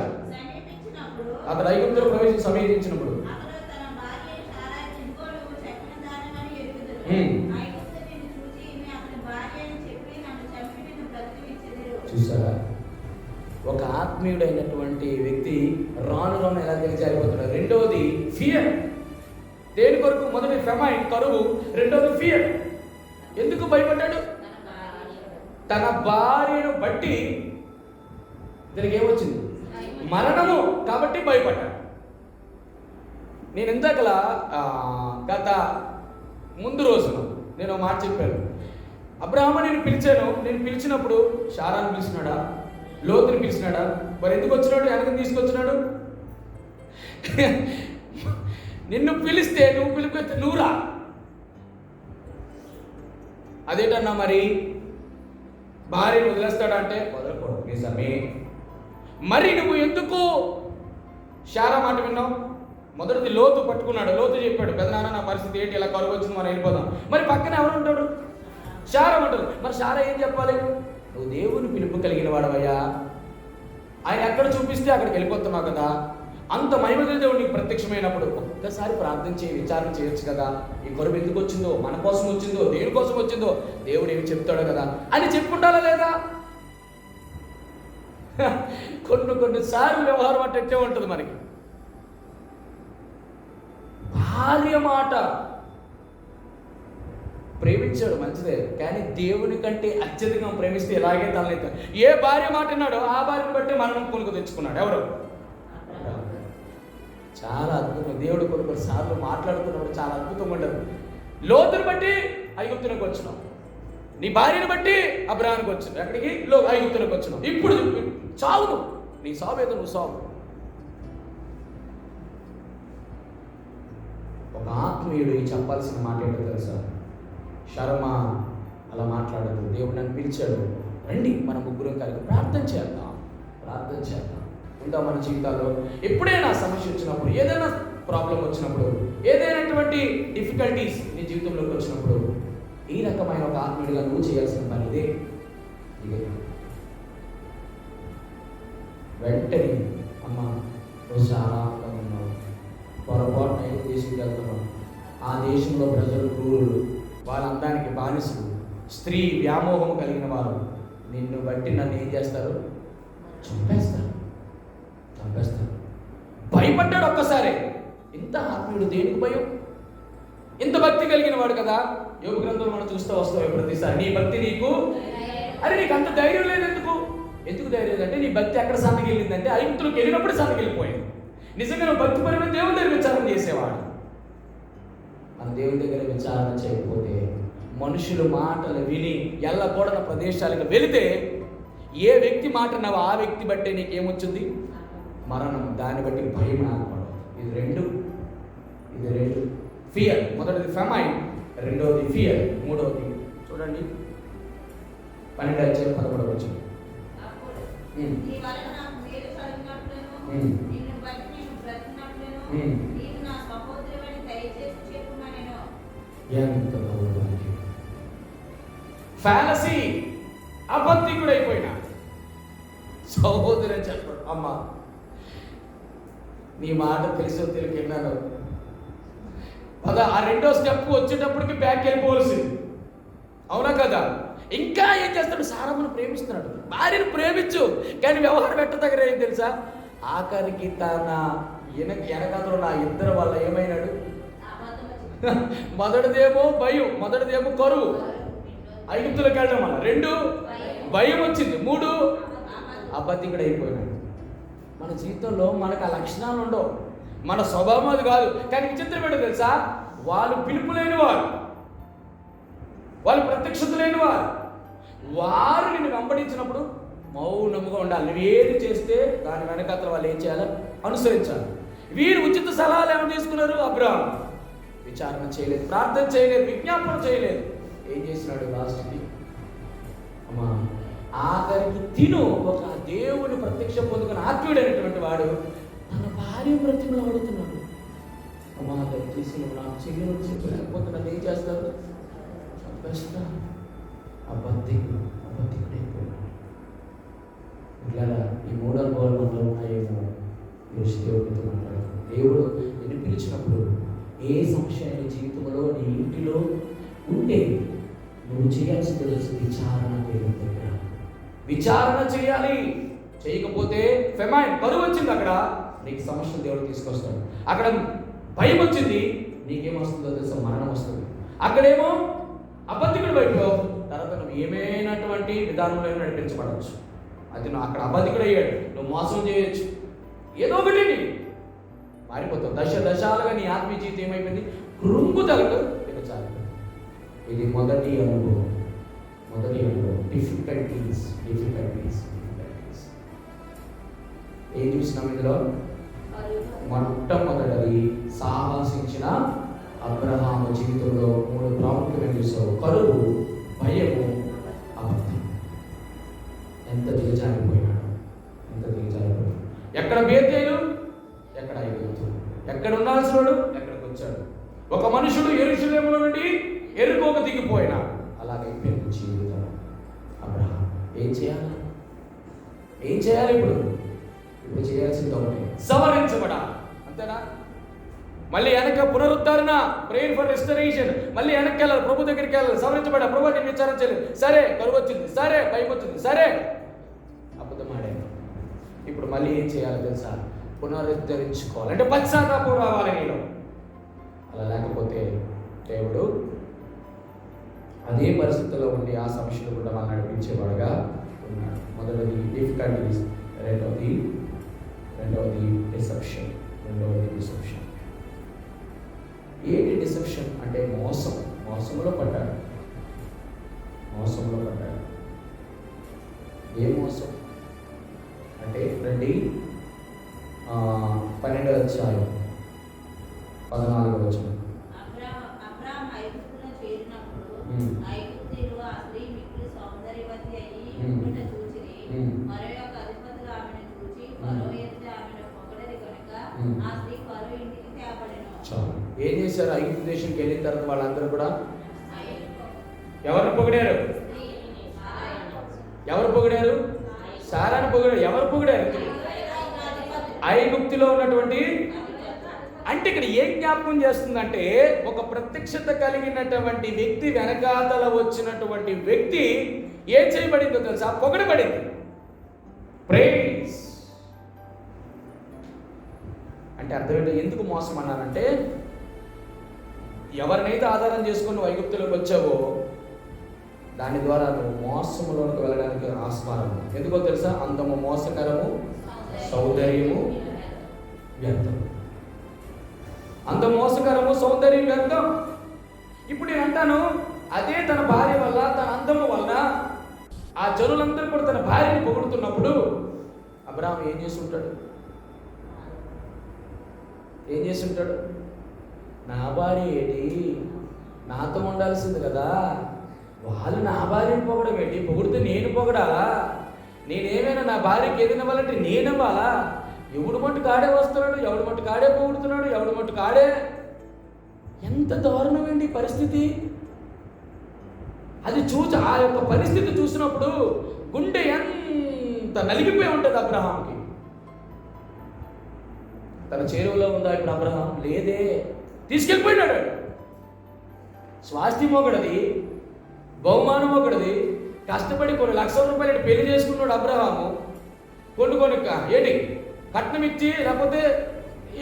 S1: అతడు ఐగుప్తులో సమీపించినప్పుడు చూసారా? ఒక ఆత్మీయుడైనటువంటి వ్యక్తి రాను ఎలా తెలిసిపోతున్నాడు. రెండవది ఫియర్. దేని కొరకు? మొదటి ఫెమైన్, కరువు. రెండవది ఫియర్. ఎందుకు భయపడ్డాడు? తన భార్యను బట్టి దీనికి ఏమొచ్చింది? మరణము. కాబట్టి భయపడ్డాడు. నేను ఇందాకలా గత ముందు రోజున నేను మాట చెప్పాను, అబ్రహాము నేను పిలిచినప్పుడు శారాను పిలిచినాడా, లోతుని పిలిచినాడా? మరి ఎందుకు వచ్చినాడు? వెనకని తీసుకొచ్చినాడు. నిన్ను పిలిస్తే నువ్వు పిలిపిస్తే నువ్వురా. అదేంటన్నా మరి భార్యను వదిలేస్తాడా అంటే వదలకూడదు, నిజమే. మరి నువ్వు ఎందుకు శారా మాట విన్నావు? మొదటిది లోతు పట్టుకున్నాడు. లోతు చెప్పాడు, పెదనాన్న నా పరిస్థితి ఏంటి, ఇలా కరువు వచ్చింది, మనం వెళ్ళిపోదాం. మరి పక్కన ఎవరు ఉంటాడు? శారా ఉంటాడు. మరి శారా ఏం చెప్పాలి? నువ్వు దేవుని పిలుపు కలిగిన వాడవయ్యా, ఆయన ఎక్కడ చూపిస్తే అక్కడికి వెళ్ళిపోతున్నావు కదా, అంత మహిమగల దేవుడు నీకు ప్రత్యక్షమైనప్పుడు ఒక్కసారి ప్రార్థన చేయి, విచారణ చేయొచ్చు కదా. ఈ కరువు ఎందుకు వచ్చిందో, మన కోసం వచ్చిందో, దేని కోసం వచ్చిందో, దేవుడు ఏమి చెప్తాడో కదా అని చెప్పుకుంటారా లేదా? కొన్నిసార్లు వ్యవహారం అట్టే ఉంటుంది మనకి. భార్య మాట ప్రేమించాడు మంచిదే, కానీ దేవుని కంటే అత్యధికంగా ప్రేమిస్తే ఇలాగే తలనెత్తాడు. ఏ భార్య మాట విన్నాడో ఆ భార్యను బట్టి మరణం కొనుక్కు తెచ్చుకున్నాడు. ఎవరు? చాలా అద్భుతం. దేవుడు కొన్నిసార్లు మాట్లాడుతున్నప్పుడు చాలా అద్భుతంగా ఉండదు. లోతుని బట్టి ఐగుప్తునికి వచ్చినాం, నీ భార్యను బట్టి అబ్రహాముకి వచ్చినావు, ఎక్కడికి? ఐగుప్తునికి వచ్చినావు. ఇప్పుడు చావు, నీ సావు ఏదో నువ్వు సావు. ఒక ఆత్మీయుడు చెప్పాల్సిన మాట ఏంటో తెలుసా? శర్మ అలా మాట్లాడదు. దేవుడు నన్ను పిలిచాడు, రండి మన ముగ్గురం కలిగి ప్రార్థన చేద్దాం. ఇంకా మన జీవితాల్లో ఎప్పుడైనా సమస్య వచ్చినప్పుడు, ఏదైనా ప్రాబ్లం వచ్చినప్పుడు, ఏదైనటువంటి డిఫికల్టీస్ నీ జీవితంలోకి వచ్చినప్పుడు, ఈ రకమైన ఒక ఆత్మీయుడిగా నువ్వు చేయాల్సిన పని ఇదే. వెంటనే అమ్మ నువ్వు చాలా ఉన్నావు, పొరపాటున ఏ దేశంకి వెళ్తున్నావు, ఆ దేశంలో ప్రజలు క్రూరులు, వాళ్ళందానికి బానిసలు, స్త్రీ వ్యామోహం కలిగిన వారు, నిన్ను బట్టి నన్ను ఏం చేస్తారు? చంపేస్తారు. భయపడ్డాడు ఒక్కసారి. ఇంత ఆత్మీయుడు దేనికి భయం? ఇంత భక్తి కలిగిన వాడు కదా. యోగ గ్రంథంలో మనం చూస్తూ వస్తావు ప్రతిసారి, నీ భక్తి నీకు, అరే నీకు అంత ధైర్యం లేదు ఎందుకు ధైర్యం లేదంటే నీ భక్తి ఎక్కడ సన్నకి వెళ్ళిందంటే ఐగుప్తులకు వెళ్ళినప్పుడు సన్నకి వెళ్ళిపోయింది. నిజంగా నువ్వు భక్తి పరమైన దేవుని దగ్గర విచారణ చేసేవాడు. మన దేవుని దగ్గర విచారణ చేయకపోతే, మనుషుల మాటలు విని ఎల్లకూడని ప్రదేశాలకు వెళితే, ఏ వ్యక్తి మాట అన్నావో ఆ వ్యక్తి బట్టే నీకేమొచ్చింది? మరణం. దాన్ని బట్టి భయం ఆగపడదు. ఇది రెండు ఫియర్. మొదటిది ఫెమైన్, రెండవది ఫియర్, మూడవది చూడండి 12:13. ఫాలసీ, అబద్ధికుడైపోయినా సహోదరుని చెప్పాడు, అమ్మా నీ మాట తెలిసో తెలియన్నాను పద. ఆ రెండో స్టెప్ వచ్చేటప్పటికి బ్యాక్ వెళ్ళిపోవలసింది, అవునా కదా? ఇంకా ఏం చేస్తాడు? సారమ్మను ప్రేమిస్తున్నాడు, భార్యను ప్రేమించు, కానీ వ్యవహారం పెట్ట దగ్గర ఏం తెలుసా? ఆఖరికి తన వెనకతలో నా ఇద్దరు వల్ల ఏమైనాడు? మొదటిదేమో భయం, మొదటిదేమో కరువు, ఐగుప్తులకు వెళ్ళడం వల్ల, 2 భయం వచ్చింది, 3 అబద్ధికుడు అయిపోయినాడు. మన జీవితంలో మనకు ఆ లక్షణాలు ఉండవు, మన స్వభావం అది కాదు. కానీ విచిత్రం ఏంటో తెలుసా? వాళ్ళు పిలుపు లేని వారు, వాళ్ళు ప్రత్యక్షత లేని వారు నిన్ను వెంబడించినప్పుడు మౌనముగా ఉండాలి. నువ్వు ఏది చేస్తే దాని వెనకాతల వాళ్ళు ఏం చేయాలి? అనుసరించాలి. వీరు ఉచిత సలహాలు ఏమైనా తీసుకున్నారు? అబ్రహాము విచారణ చేయలేదు, ప్రార్థన చేయలేదు, విజ్ఞాపన చేయలేదు. ఏం చేసినాడు? లాస్ట్కి అమ్మా ఆఖరికి తిను ఒక దేవుని ప్రత్యక్ష పొందుకుని ఆత్మీయుడైనటువంటి వాడు తన భార్య ప్రతిమలు అడుగుతున్నాడు, అమ్మా దయచేసి నువ్వు నాకు చెయ్యను చెప్పలేకపోతే నన్ను ఏం చేస్తారు? చంపేస్తా. అబద్ధికుడైపోయాడు. ఇలా ఈ 3 అనుభవాలు మనలో ఉన్నాయేమో దేవుడితో మాట్లాడారు. దేవుడు నిన్ను పిలిచినప్పుడు ఏ సమస్య నీ జీవితంలో, నీ ఇంటిలో ఉంటే నువ్వు చేయాల్సింది తెలుసు, విచారణ దేవుని దగ్గర విచారణ చేయాలి. చేయకపోతే ఫెమైన్, కరువు వచ్చింది, అక్కడ నీకు సమస్యను దేవుడు తీసుకొస్తాడు. అక్కడ భయం వచ్చింది, నీకేమొస్తుందో తెలుసా? మరణం వస్తుంది. అక్కడేమో అబద్ధికుడు వైపు తర్వాత నువ్వు ఏమైనటువంటి విధానంలో నడిపించబడవచ్చు. అది నువ్వు అక్కడ అబద్ధికుడు అయ్యాడు, నువ్వు మోసం చేయొచ్చు, ఏదో ఒకటి మారిపోతావు. దశాలుగా నీ ఆత్మీయ జీవితం ఏమైపోయింది? కృంగుదలకు దిగజారు. ఇది మొదటి అనుభవం. డిఫికల్టీస్. ఏం చూసినాం ఇందులో? మొట్టమొదటిది సాహసించిన అబ్రహాము జీవితంలో 3 ప్రాముఖ్యమైన చూసావు: కరువు, భయము, అబద్ధం. ఎంత దిగజారిపోయినాడు. ఎక్కడ బేతేలు, ఎక్కడ ఐగుప్తు. ఎక్కడ ఉండాల్సినోడు ఎక్కడికి వచ్చాడు. ఒక మనుషుడు యెరూషలేములో నుండి ఎరుకోకు దిగిపోయినా అలాగైపోయింది జీవితం. అబ్రహాం ఏం చేయాలి? ఇప్పుడు చేయాల్సింది ఒకటి, సవరించబడాలి. అంతేనా? మళ్ళీ వెనక పునరుద్ధరణ, ప్రేయర్ ఫర్ రెస్టరేషన్. మళ్ళీ వెనక్కి వెళ్ళాలి, ప్రభు దగ్గరికి వెళ్ళాలి, సవరించబడాలి. ప్రభు నేను విచారణ చేయలేదు, సరే కరువు వచ్చింది, సరే భయం వచ్చింది, సరే అబద్ధం ఆడాను, ఇప్పుడు మళ్ళీ ఏం చేయాలో తెలుసా? పునరుద్ధరించుకోవాలి. అంటే పశ్చాత్తాపం రావాలి నీలో. అలా లేకపోతే దేవుడు అదే పరిస్థితుల్లో ఉండి ఆ సమస్యలు కూడా మనం నడిపించేవాడుగా ఉన్నాడు. మొదటిది డిఫికల్టీస్, రెండవది డిసెప్షన్. ఏంటి డిసెప్షన్ అంటే? మోసంలో పడ్డాడు. ఏ మోసం అంటే రండి 12వ అధ్యాయం 14వ వచనం.
S2: అబ్రాము ఐగుప్తులో చేరినప్పుడు ఐగుప్తీయులు ఆ స్త్రీ మిక్కిలి సౌందర్యవతి అయి ఉండుట చూచిరి. మరొక అధిపతులు ఆమెను చూచి ఫరో ఎదుట ఆమెను పొగడరి కనుక ఆ స్త్రీ ఫరో ఇంటికి తేబడెను.
S1: ఏం చేశారు? ఐగుప్తు దేశానికి వెళ్ళిన తర్వాత వాళ్ళందరూ కూడా ఎవరు పొగిడారు? సారాను పొగిడారు. ఎవరు పొగిడారు? ఐగుప్తులో ఉన్నటువంటి. అంటే ఇక్కడ ఏం జ్ఞాపకం చేస్తుందంటే, ఒక ప్రత్యక్షత కలిగినటువంటి వ్యక్తి వెనకాతల వచ్చినటువంటి వ్యక్తి ఏం చేయబడిందో తెలుసా? పొగడబడింది. ప్రైజ్ అంటే అర్థం ఏంటో? ఎందుకు మోసం అన్నానంటే, ఎవరినైతే ఆధారం చేసుకుని ఐగుప్తులోకి వచ్చావో దాని ద్వారా నువ్వు మోసంలోకి వెళ్ళడానికి ఆస్కారం. ఎందుకో తెలుసా? అందము మోసకరము, సౌందర్యము వ్యర్థం. అందం మోసకరము, సౌందర్యం వ్యర్థం. ఇప్పుడు నేను అంటాను, అదే తన భార్య వల్ల, తన అందము వల్ల ఆ జనులందరూ కూడా తన భార్యని పొగుడుతున్నప్పుడు అబ్రాహాము ఏం చేసి ఉంటాడు? నా భార్య ఏంటి, నాతో ఉండాల్సింది కదా, వాళ్ళు నా భార్యని పొగడం ఏంటి, పొగిడితే నేను పొగడాలా? నేనేమైనా నా భార్యకి ఏదైనా ఇవ్వాలంటే నేనివ్వాలా? ఎవడు మట్టు కాడే వస్తున్నాడు, ఎవడు మట్టు కాడే పొగుడుతున్నాడు, ఎవడు మట్టు కాడే. ఎంత దారుణమండి పరిస్థితి. అది చూసి, ఆ యొక్క పరిస్థితి చూసినప్పుడు గుండె ఎంత నలిగిపోయి ఉంటుంది అబ్రహాంకి. తన చేరువలో ఉందా ఇప్పుడు అబ్రహాం? లేదే, తీసుకెళ్ళిపోయినాడు. స్వాస్థ్యం ఒకటిది, బహుమానం ఒకటిది. కష్టపడి కొన్ని లక్షల రూపాయలు పెళ్లి చేసుకున్నాడు అబ్రహాము. కొన్ని ఏంటి కట్నం ఇచ్చి, లేకపోతే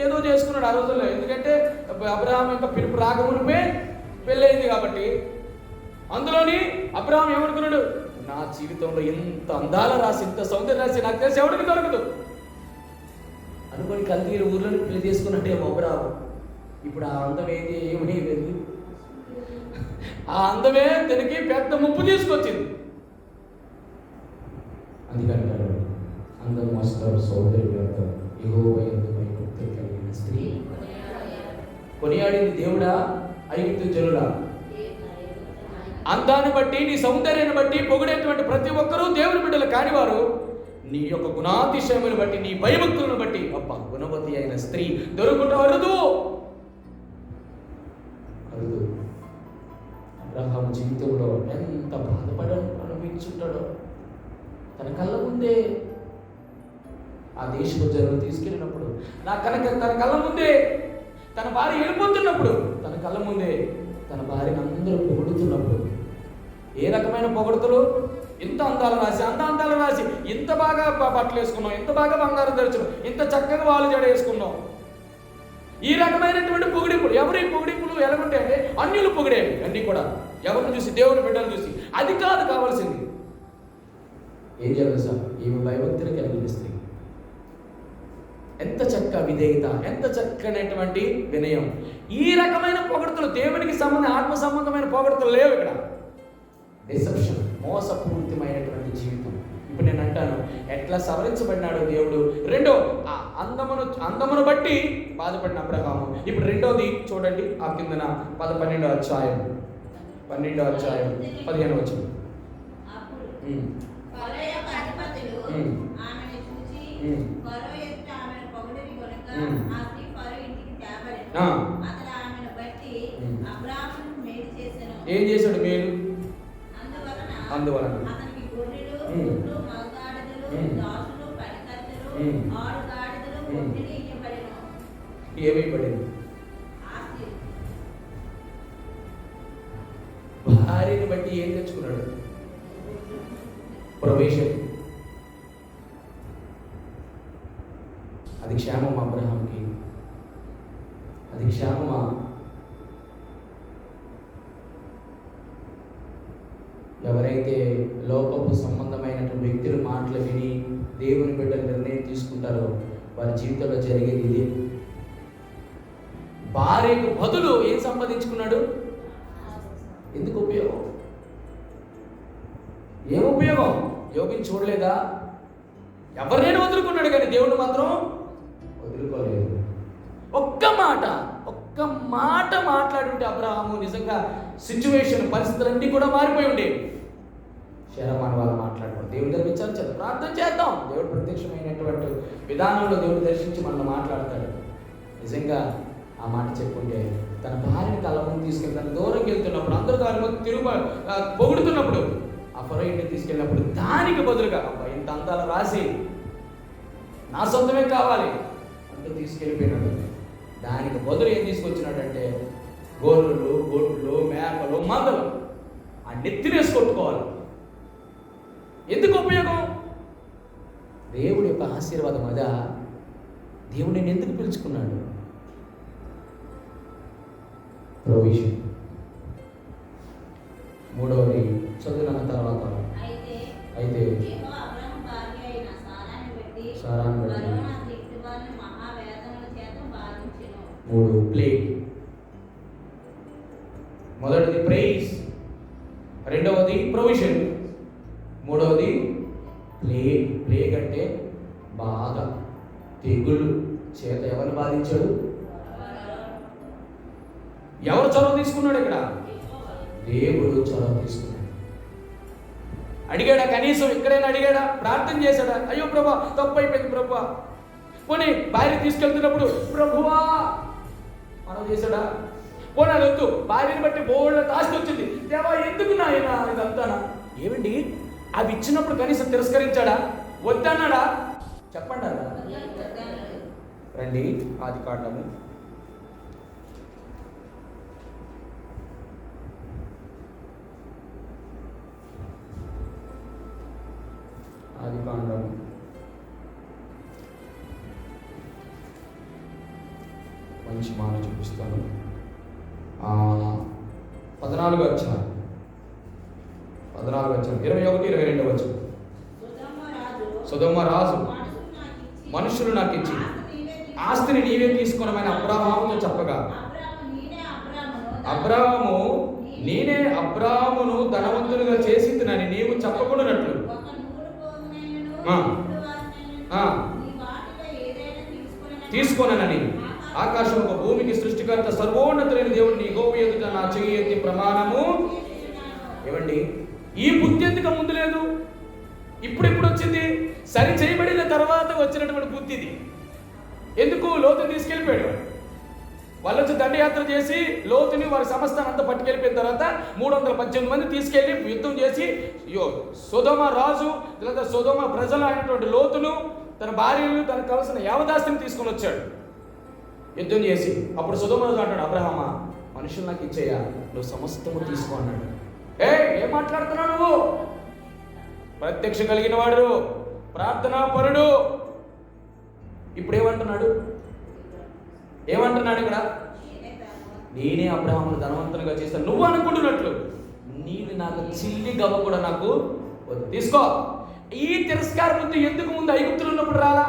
S1: ఏదో చేసుకున్నాడు ఆ రోజుల్లో. ఎందుకంటే అబ్రహాం యొక్క పిలుపు రాకమునిపే పెళ్ళయింది కాబట్టి. అందులోని అబ్రహాం ఏమనుకున్నాడు? నా జీవితంలో ఎంత అందాల రాసి, ఇంత సౌందర్య రాసి నాకు తెలిసి ఎవరికి దొరకదు అనుకొని కల్తీరు ఊర్లోని పెళ్లి చేసుకున్నట్టేమో అబ్రహాం. ఇప్పుడు ఆ అందం ఏమీ లేదు. ఆ అందమే తనకి పెద్ద ముప్పు తీసుకొచ్చింది. అందుకంటాడు, అందం మోస్తారు, సౌందర్యం వ్యర్థం, యెహోవా యందు భయభక్తి కలిగిన స్త్రీ కొనియాడింది దేవుడా ఐగుప్తు జనులా? అందాన్ని బట్టి, నీ సౌందర్యాన్ని బట్టి పొగిడేటువంటి ప్రతి ఒక్కరూ దేవుని బిడ్డలు కానివారు నీ యొక్క గుణాతిశయములను బట్టి, నీ భయభక్తులను బట్టి అబ్బా గుణవతి అయిన స్త్రీ దొరుకుట అరుదు. అబ్రహాము జీవితంలో ఎంత అనుభవించుంటాడో. తన కళ్ళ ముందే ఆ దేశపు జనులు తీసుకెళ్ళినప్పుడు, తన కళ్ళ ముందే తన భార్య వెళ్ళిపోతున్నప్పుడు, తన కళ్ళ ముందే తన భార్యను అందరూ పొగుడుతున్నప్పుడు, ఏ రకమైన పొగడుతులు? ఇంత అందాలు రాసి, ఇంత బాగా బట్టలు వేసుకున్నాం, ఇంత బాగా బంగారం ధరించున్నాం, ఇంత చక్కగా వాళ్ళు జడ వేసుకున్నాం. ఈ రకమైనటువంటి పొగిడింపులు. ఎవరి పొగిడింపులు ఎలాగుంటే అంటే అన్యులు పొగిడేవి అన్నీ కూడా. ఎవరిని చూసి? దేవుని బిడ్డలు చూసి. అది కాదు కావాల్సింది. ఏం చేయాలి సార్? ఈమె భయభక్తులు కలిగిన స్త్రీ. ఎంత చక్క విధేయత, ఎంత చక్కనటువంటి వినయం. ఈ రకమైన పొగడుతులు, దేవునికి ఆత్మ సంబంధమైన పొగడుతులు లేవు ఇక్కడ. డిసెప్షన్, మోసపూరితమైనటువంటి జీవితం. ఇప్పుడు నేను అంటాను, ఎట్లా సవరించబడినాడు దేవుడు. రెండో, ఆ అందమును బట్టి బాధపడిన అబ్రహాము. ఇప్పుడు రెండోది చూడండి, ఆ కిందన 12వ అధ్యాయం 15వ వచనం. ఏం చేశాడు మేలు? అందువలన ఏమైపడింది? భార్యని బట్టి ఏం తెచ్చుకున్నాడు? ప్రవేశం. అది క్షేమం అబ్రహాంకి, అది క్షేమమా? ఎవరైతే లోకపు సంబంధమైనటువంటి వ్యక్తుల మాటలు విని దేవుని బిడ్డ నిర్ణయం తీసుకుంటారో వారి జీవితంలో జరిగేది ఇదే. భార్యకు బదులు ఏం సంపాదించుకున్నాడు? ఎందుకు ఉపయోగం? ఏం ఉపయోగం? యోగిని చూడలేదా? ఎవరినైనా వదులుకున్నాడు కానీ దేవుడు మాత్రం వదులుకోలేదు. ఒక్క మాట మాట్లాడుంటే అబ్రహాము నిజంగా సిచ్యువేషన్ పరిస్థితులన్నీ కూడా మారిపోయి ఉండేవి. శరమాన వాళ్ళు మాట్లాడుకోండి, దేవుడి దగ్గర విచారించాలి, ప్రార్థన చేద్దాం. దేవుడు ప్రత్యక్షమైనటువంటి విధానంలో దేవుడు దర్శించి మనల్ని మాట్లాడతాడు. నిజంగా ఆ మాట చెప్పుకుంటే తన భార్యని తల ముందు తీసుకెళ్ళి తన దూరంకి వెళ్తున్నప్పుడు అందరూ దాని ముందు పొగుడుతున్నప్పుడు ఆ ఫరో ఇంటికి తీసుకెళ్ళినప్పుడు దానికి బదులుగా ఇంత అందాల రాసి నా సొంతమే కావాలి అంటూ తీసుకెళ్ళిపోయినాడు. దానికి బదులు ఏం తీసుకొచ్చినాడంటే గొర్రెలు, గొడ్లు, మేకలు, మందలు ఆ నెత్తినేసి కొట్టుకోవాలి. ఎందుకు ఉపయోగం? దేవుడి యొక్క ఆశీర్వాదం అదా? దేవుడు నేను ఎందుకు పిలుచుకున్నాడు? ప్రొవిజన్. మూడవది చదువున తర్వాత అయితే సారాన్ని బట్టి 3 ప్లేగ్. మొదటిది ప్రైజ్, రెండవది ప్రొవిజన్, మూడవది ప్లేగ్. ప్లేగ్ అంటే బాధ, తెగులు చేత ఎవరిని బాధించాడు? ఎవరు చొరవ తీసుకున్నాడు ఇక్కడ? దేవుడు చొరవ తీసుకున్నాడు. అడిగాడా? కనీసం ఎక్కడైనా అడిగాడా? ప్రార్థన చేశాడా? అయ్యో ప్రభా తప్పు అయిపోయింది ప్రభా. పోనీ భార్య తీసుకెళ్తున్నప్పుడు ప్రభువా మనం చేశాడా? పోనీ అది వద్దు, భార్యని బట్టి బోళ్ళ ఆస్తి వచ్చింది, దేవా ఎందుకు నాయన ఇదంతానా? ఏమండి అవి ఇచ్చినప్పుడు కనీసం తిరస్కరించాడా? వద్దన్నాడా? చెప్పండి అలా. రండి ఆదికాండము 14 మంచి మాట చూపిస్తాను. 14 వచ్చాను, 21, 22 వచ్చాను. సొదొమ రాజు మనుషులు నాకు ఇచ్చి ఆస్తిని నీవే తీసుకున్నామని అబ్రాహాముతో చెప్పగా, అబ్రాహాము నేనే అబ్రాహామును ధనవంతులుగా చేసిందని నీవు చెప్పకుండానట్లు తీసుకోనని ఆకాశం ఒక భూమికి సృష్టికర్త సర్వోన్నతులైన దేవుడు నీ గోపు ఎదుట నా చెయ్యి ఎత్తి ప్రమాణము. ఏమండి ఈ బుద్ధి ఎందుకు ముందు లేదు? ఇప్పుడు వచ్చింది? సరి చేయబడిన తర్వాత వచ్చినటువంటి బుద్ధి ఇది. ఎందుకు? లోతుని తీసుకెళ్ళిపోయాడు. వాళ్ళు వచ్చి దండయాత్ర చేసి లోతుని వారి సమస్తాన్ని అంతా పట్టుకెళ్ళిపోయిన తర్వాత 318 మంది తీసుకెళ్ళి యుద్ధం చేసి సొదొమ రాజు లేదా సొదొమ ప్రజలు అయినటువంటి లోతును, తన భార్యను, తనకు కావలసిన యావదాస్తిని తీసుకొని వచ్చాడు యుద్ధం చేసి. అప్పుడు సొదొమ రాజు అంటాడు, అబ్రహామా మనుషులు నాకు ఇచ్చేయా, నువ్వు సమస్తము తీసుకో అన్నాడు. ఏం మాట్లాడుతున్నావు నువ్వు? ప్రత్యక్ష కలిగిన వాడు, ప్రార్థనా పరుడు. ఇప్పుడు ఏమంటున్నాడు ఇక్కడ? నేనే అబ్రహామును ధనవంతునిగా చేస్తాను. నువ్వు అనుకుంటున్నట్లు నీవు నాకు చిల్లి గవ్వ కూడా నాకు తీసుకో. ఈ తిరస్కార బుద్ధి ఎందుకు ముందు ఐగుప్తులు ఉన్నప్పుడు రాలా?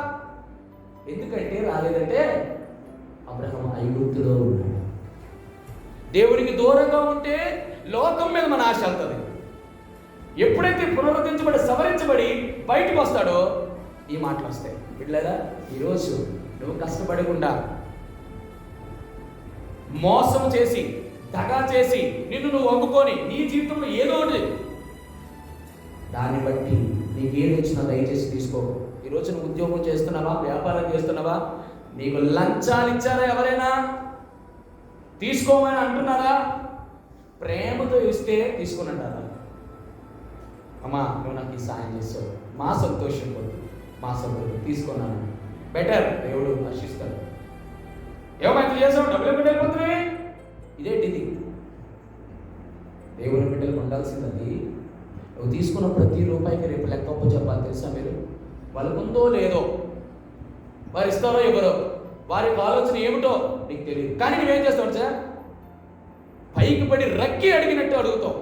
S1: ఎందుకంటే రాలేదంటే అబ్రహాము ఐగుప్తులో ఉన్నాడు. దేవునికి దూరంగా ఉంటే లోకం మీద మన ఆశ వెళ్తుంది. ఎప్పుడైతే పునరుద్ధరించబడి సవరించబడి బయటకు వస్తాడో ఈ మాటలు వస్తాయి. బిడ్డలారా, ఈరోజు నువ్వు కష్టపడకుండా మోసం చేసి దగా చేసి నిన్ను నువ్వు వంగుకొని నీ జీవితంలో ఏదో ఒకటి దాన్ని బట్టి నీకు ఏది వచ్చినా దయచేసి తీసుకో. ఈరోజు నువ్వు ఉద్యోగం చేస్తున్నావా, వ్యాపారం చేస్తున్నావా, నీకు లంచాలు ఇచ్చారా? ఎవరైనా తీసుకోమని అంటున్నారా? ప్రేమతో ఇస్తే తీసుకుని అంటారా? అమ్మా నువ్వు నాకు ఈ సాయం చేస్తావు, మా సంతోషం కొద్దు, మా సంతోషం తీసుకున్నాను, బెటర్, దేవుడు హర్షిస్తాడు. ఏమైతే చేసావు? డబ్బులు పెట్టయిపోతున్నాయి. ఇదేంటిది? దేవుని బిడ్డలకు ఉండాల్సింది. నువ్వు తీసుకున్న ప్రతి రూపాయికి రేపు లెక్క చెప్పాలి. తెలుసా మీరు? వాళ్ళకు ఉందో లేదో వారు ఇస్తారో ఎవరో, వారి యొక్క ఆలోచన ఏమిటో నీకు తెలియదు. కానీ నువ్వేం చేస్తావు సార్? పైకి పడి రక్కి అడిగినట్టు అడుగుతావు.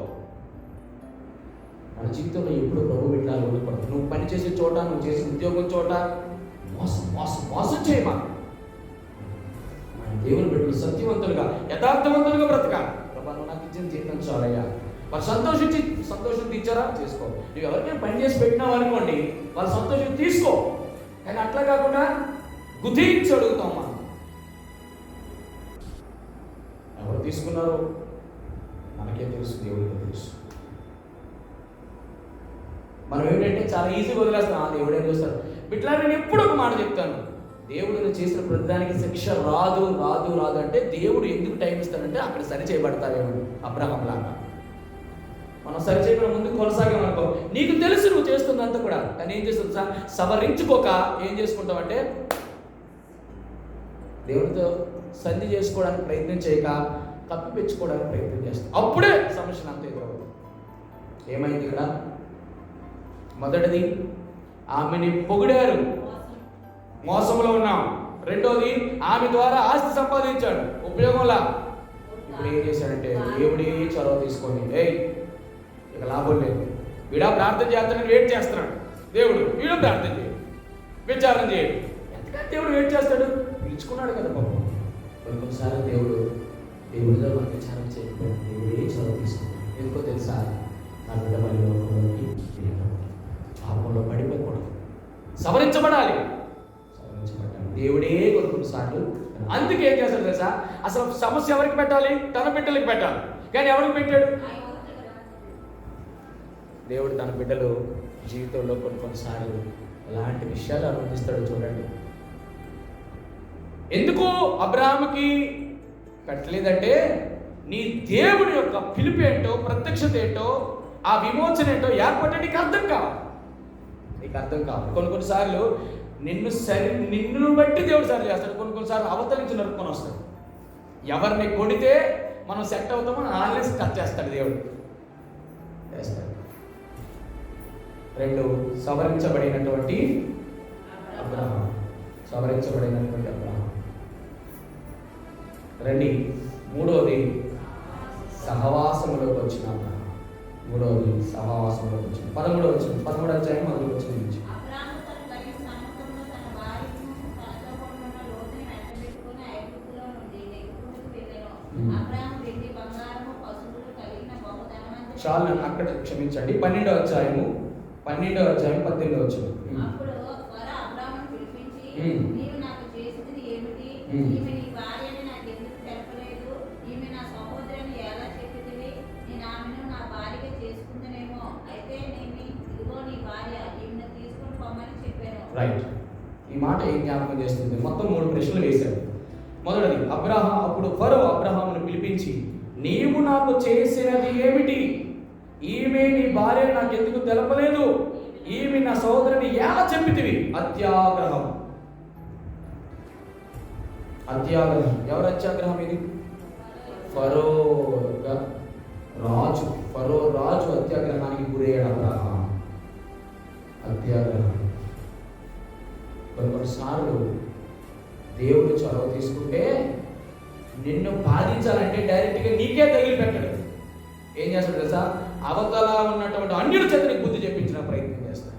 S1: మన జీవితంలో ఎప్పుడు ప్రభు బిడ్డలు ఉండకూడదు. నువ్వు పని చేసే చోట, నువ్వు చేసే ఉద్యోగం చోట మోసం మోసం మోసం చేయమా. మన దేవుని బిడ్డలు సత్యవంతులుగా, యథార్థవంతులుగా బ్రతకాలి. ప్రభా, నువ్వు నాకు ఇచ్చిన జీవితం చాలయ్యా. వాళ్ళు సంతోషం తీర్చారా చేసుకో. నువ్వు ఎవరికైనా పని చేసి పెట్టినావు అనుకోండి, వాళ్ళు సంతోషం తీసుకో. కానీ అట్లా కాకుండా గుర్తించి అడుగుతాం. మనం ఎవరు తీసుకున్నారో మనకే తెలుసు, దేవుడికే తెలుసు. మనం ఏమిటంటే చాలా ఈజీగా వదిలేస్తాం. ఆ దేవుడు ఏం చేస్తాడు ఇట్లా. నేను ఎప్పుడు ఒక మాట చెప్తాను, దేవుడు చేసిన ప్రతిదానికి శిక్ష రాదు రాదు రాదు అంటే దేవుడు ఎందుకు టైం ఇస్తాడంటే అక్కడ సరి చేయబడతారేమో. అబ్రహాం లాగా మనం సరి చేయకుండా ముందుకు కొనసాగామనుకో, నీకు తెలుసు నువ్వు చేస్తుందంతా కూడా. కానీ ఏం చేస్తుంది సార్? సవరించుకోక ఏం చేసుకుంటామంటే దేవుడితో సంధి చేసుకోవడానికి ప్రయత్నం చేయక కప్పిపెచ్చుకోవడానికి ప్రయత్నం చేస్తాం. అప్పుడే సమస్యను అంత ఎదురవుతుంది. ఏమైంది ఇక్కడ? మొదటిది, ఆమెని పొగిడారు, మోసంలో ఉన్నాం. రెండోది, ఆమె ద్వారా ఆస్తి సంపాదించాడు, ఉపయోగంలా. ఇప్పుడు ఏం చేశాడంటే దేవుడే చొరవ తీసుకొని, ఇక లాభం లేదు, వీడా ప్రార్థన చేస్తానని వెయిట్ చేస్తున్నాడు దేవుడు. వీడు ప్రార్థన చేయడు, విచారణ చేయడు. ఎందుకంటే దేవుడు వెయిట్ చేస్తాడు, పిలుచుకున్నాడు కదా పాపం. కొన్నిసార్లు దేవుడిలో మనం విచారణ చేయకపోయినా దేవుడే చొరవ తీసుకున్నాడు. ఎందుకో తెలుసా? నా బిడ్డ మళ్ళీ లోకంలోకి పాపంలో పడిపోకూడదు, సవరించబడాలి. దేవుడే కొన్నిసార్లు అందుకే ఏం చేస్తాడు తెలుసా? అసలు సమస్య ఎవరికి పెట్టాలి? తన బిడ్డలకి పెట్టాలి. కానీ ఎవరికి పెట్టాడు? దేవుడు తన బిడ్డలు జీవితంలో కొన్నిసార్లు ఎలాంటి విషయాలు అనుమతిస్తాడో చూడండి. ఎందుకు అబ్రహాముకి పెట్టలేదంటే నీ దేవుడి యొక్క పిలుపు ఏంటో, ప్రత్యక్షత ఏంటో, ఆ విమోచన ఏంటో ఏర్పడ్డ నీకు అర్థం కావాలి. కొన్నిసార్లు నిన్ను బట్టి దేవుడు సరి చేస్తాడు. కొన్నిసార్లు అవతల నుంచి నరుక్కొని వస్తాడు. ఎవరిని కొడితే మనం సెట్ అవుతామో ఆల్రెడీ కట్ చేస్తాడు దేవుడు. చేస్తాడు. రెండు, సవరించబడినటువంటి అబ్రహాం. రండి. మూడోది, సహవాసంలోకి వచ్చిన అబ్రహాం. 13వ వచనం, 13వ అధ్యాయం 1వ వచనం నుంచి. చాలు, అక్కడ క్షమించండి. 12వ అధ్యాయం 18వ వచనం. రైట్. ఈ మాట ఏం జ్ఞాపకం చేస్తుంది? మొత్తం 3 ప్రశ్నలు వేశాడు. మొదటిది, అప్పుడు ఫరో అబ్రహామును పిలిపించి, నీవు నాకు చేసినది ఏమిటి? ఈమె నీ భార్య నాకెందుకు తెలపలేదు? ఈమె నా సోదరుని ఎలా చెప్పితివి? అత్యాగ్రహం. ఎవరు అత్యాగ్రహం ఇది? ఫరో రాజు అత్యాగ్రహానికి గురయ్యాడు అబ్రహాం. అత్యాగ్రహం. కొన్నిసార్లు దేవుడు చొరవ తీసుకుంటే నిన్ను బాధించాలంటే డైరెక్ట్గా నీకే తగిలి పెట్టడు. ఏం చేస్తాడు తెలుసా? అవతల ఉన్నటువంటి అన్యుల చేత నీకు బుద్ధి చెప్పించిన ప్రయత్నం చేస్తాడు.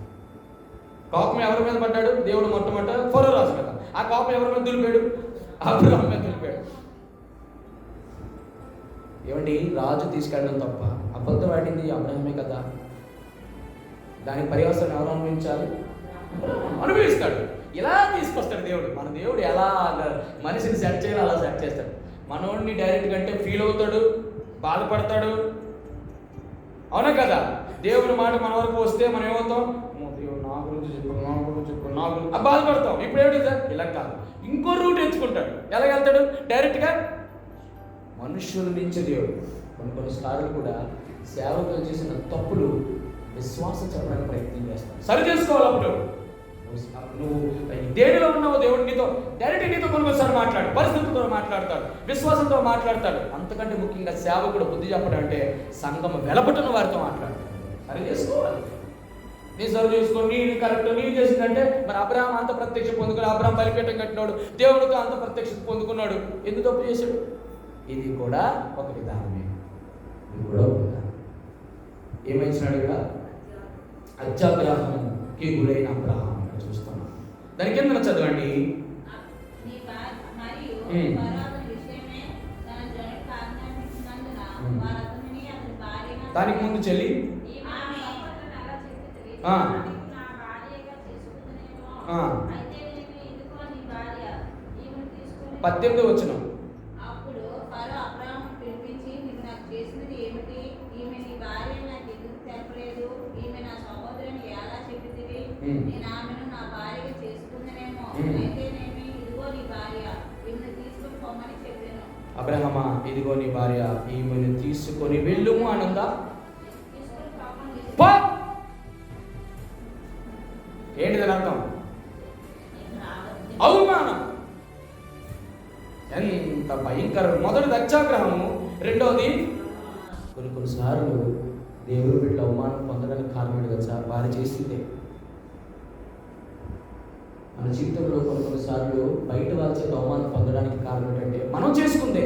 S1: కోపం ఎవరి మీద పడ్డాడు? దేవుడు మొట్టమొదట ఫరో రాజు కదా. ఆ కోపం ఎవరి మీద దులిపాడు? అబ్రహాం మీద దులిపాడు. ఏమండి, రాజు తీసుకెళ్ళడం తప్ప, అబద్ధం ఆడింది అబ్రహామే కదా. దానికి పర్యవసానం ఎవరు అనుభవించాలి? అనుభవిస్తాడు. ఇలా తీసుకొస్తాడు దేవుడు. మన దేవుడు ఎలా మనిషిని సెట్ చేయాలో అలా సెట్ చేస్తాడు. మనోడిని డైరెక్ట్గా అంటే ఫీల్ అవుతాడు, బాధపడతాడు. అవునా కదా? దేవుని మాట మన వరకు వస్తే మనం ఏమవుతాం? దేవుడు నా గురించి చెప్పు బాధపడతాం. ఇప్పుడు ఏమిటి సార్? ఇలా కాదు, ఇంకో రూట్ ఎంచుకుంటాడు. ఎలాగెళ్తాడు? డైరెక్ట్గా మనుష్యుల నుంచి దేవుడు. కొన్నిసార్లు కూడా సేవకులు చేసిన తప్పులు విశ్వాసం చెప్పడానికి ప్రయత్నం చేస్తాడు. సరి చేసుకోవాలి. అప్పుడు నువ్వు దేనిలో ఉన్నావో దేవుడు నీతో కొన్నిసార్లు మాట్లాడు, పరిస్థితులతో మాట్లాడతాడు, విశ్వాసంతో మాట్లాడతాడు. అంతకంటే ముఖ్యంగా సేవకుడు బుద్ధి చెప్పడం అంటే సంఘం వెలపటున్న వారితో మాట్లాడతాడు. సరి చేసుకోవాలి. నీ సర్వ్ చేసుకొని నీ కరెక్ట్ నీ చేసిందంటే మరి అబ్రహాం అంత ప్రత్యక్ష పొందుకున్నాడు. అబ్రహాం బలిపీఠం కట్టినాడు, దేవుడితో అంత ప్రత్యక్షత పొందుకున్నాడు. ఎందుకు తప్పు చేశాడు? ఇది కూడా ఒక విధానమే. ఇది కూడా ఒక విధానం. ఏమైనాడు ఇక్కడ? అత్యాగ్రహానికి గురైన అబ్రహాం చూస్తున్నాం. దాని కింద చదవండి. దానికి ముందు చెల్లి 18వ వచనం.
S2: అప్పుడు ఫరో అబ్రాహామును పిలిపించి, నీవు నాకు చేసినది ఏమిటి? ఈమె నీ భార్య నాకు ఎందుకు తెలపలేదు? ఈమె నా సహోదరుని ఎలా చెప్పితివి? నేను ఆమెను నా భార్యగా చేసుకుందనేమో. అయితేనేమి, ఇదిగో నీ భార్య, ఈమెను తీసుకుని పొమ్మని చెప్పాను.
S1: అబ్రహమా, ఇదిగో నీ భార్య, ఈమెను తీసుకొని వెళ్ళుము అనందా? ఏంటి దాని అర్థం? అవమానం. ఎంత భయంకరం! మొదటిది అత్యాగ్రహము, రెండవది కొన్నిసార్లు దేవుడు బిడ్డల అవమానం పొందడానికి కారణం కదా సార్, వారు చేసిందే. మన జీవితంలో కొన్నిసార్లు బయట వారి చేత అవమానం పొందడానికి కారణం ఏంటంటే మనం చేసుకుందే.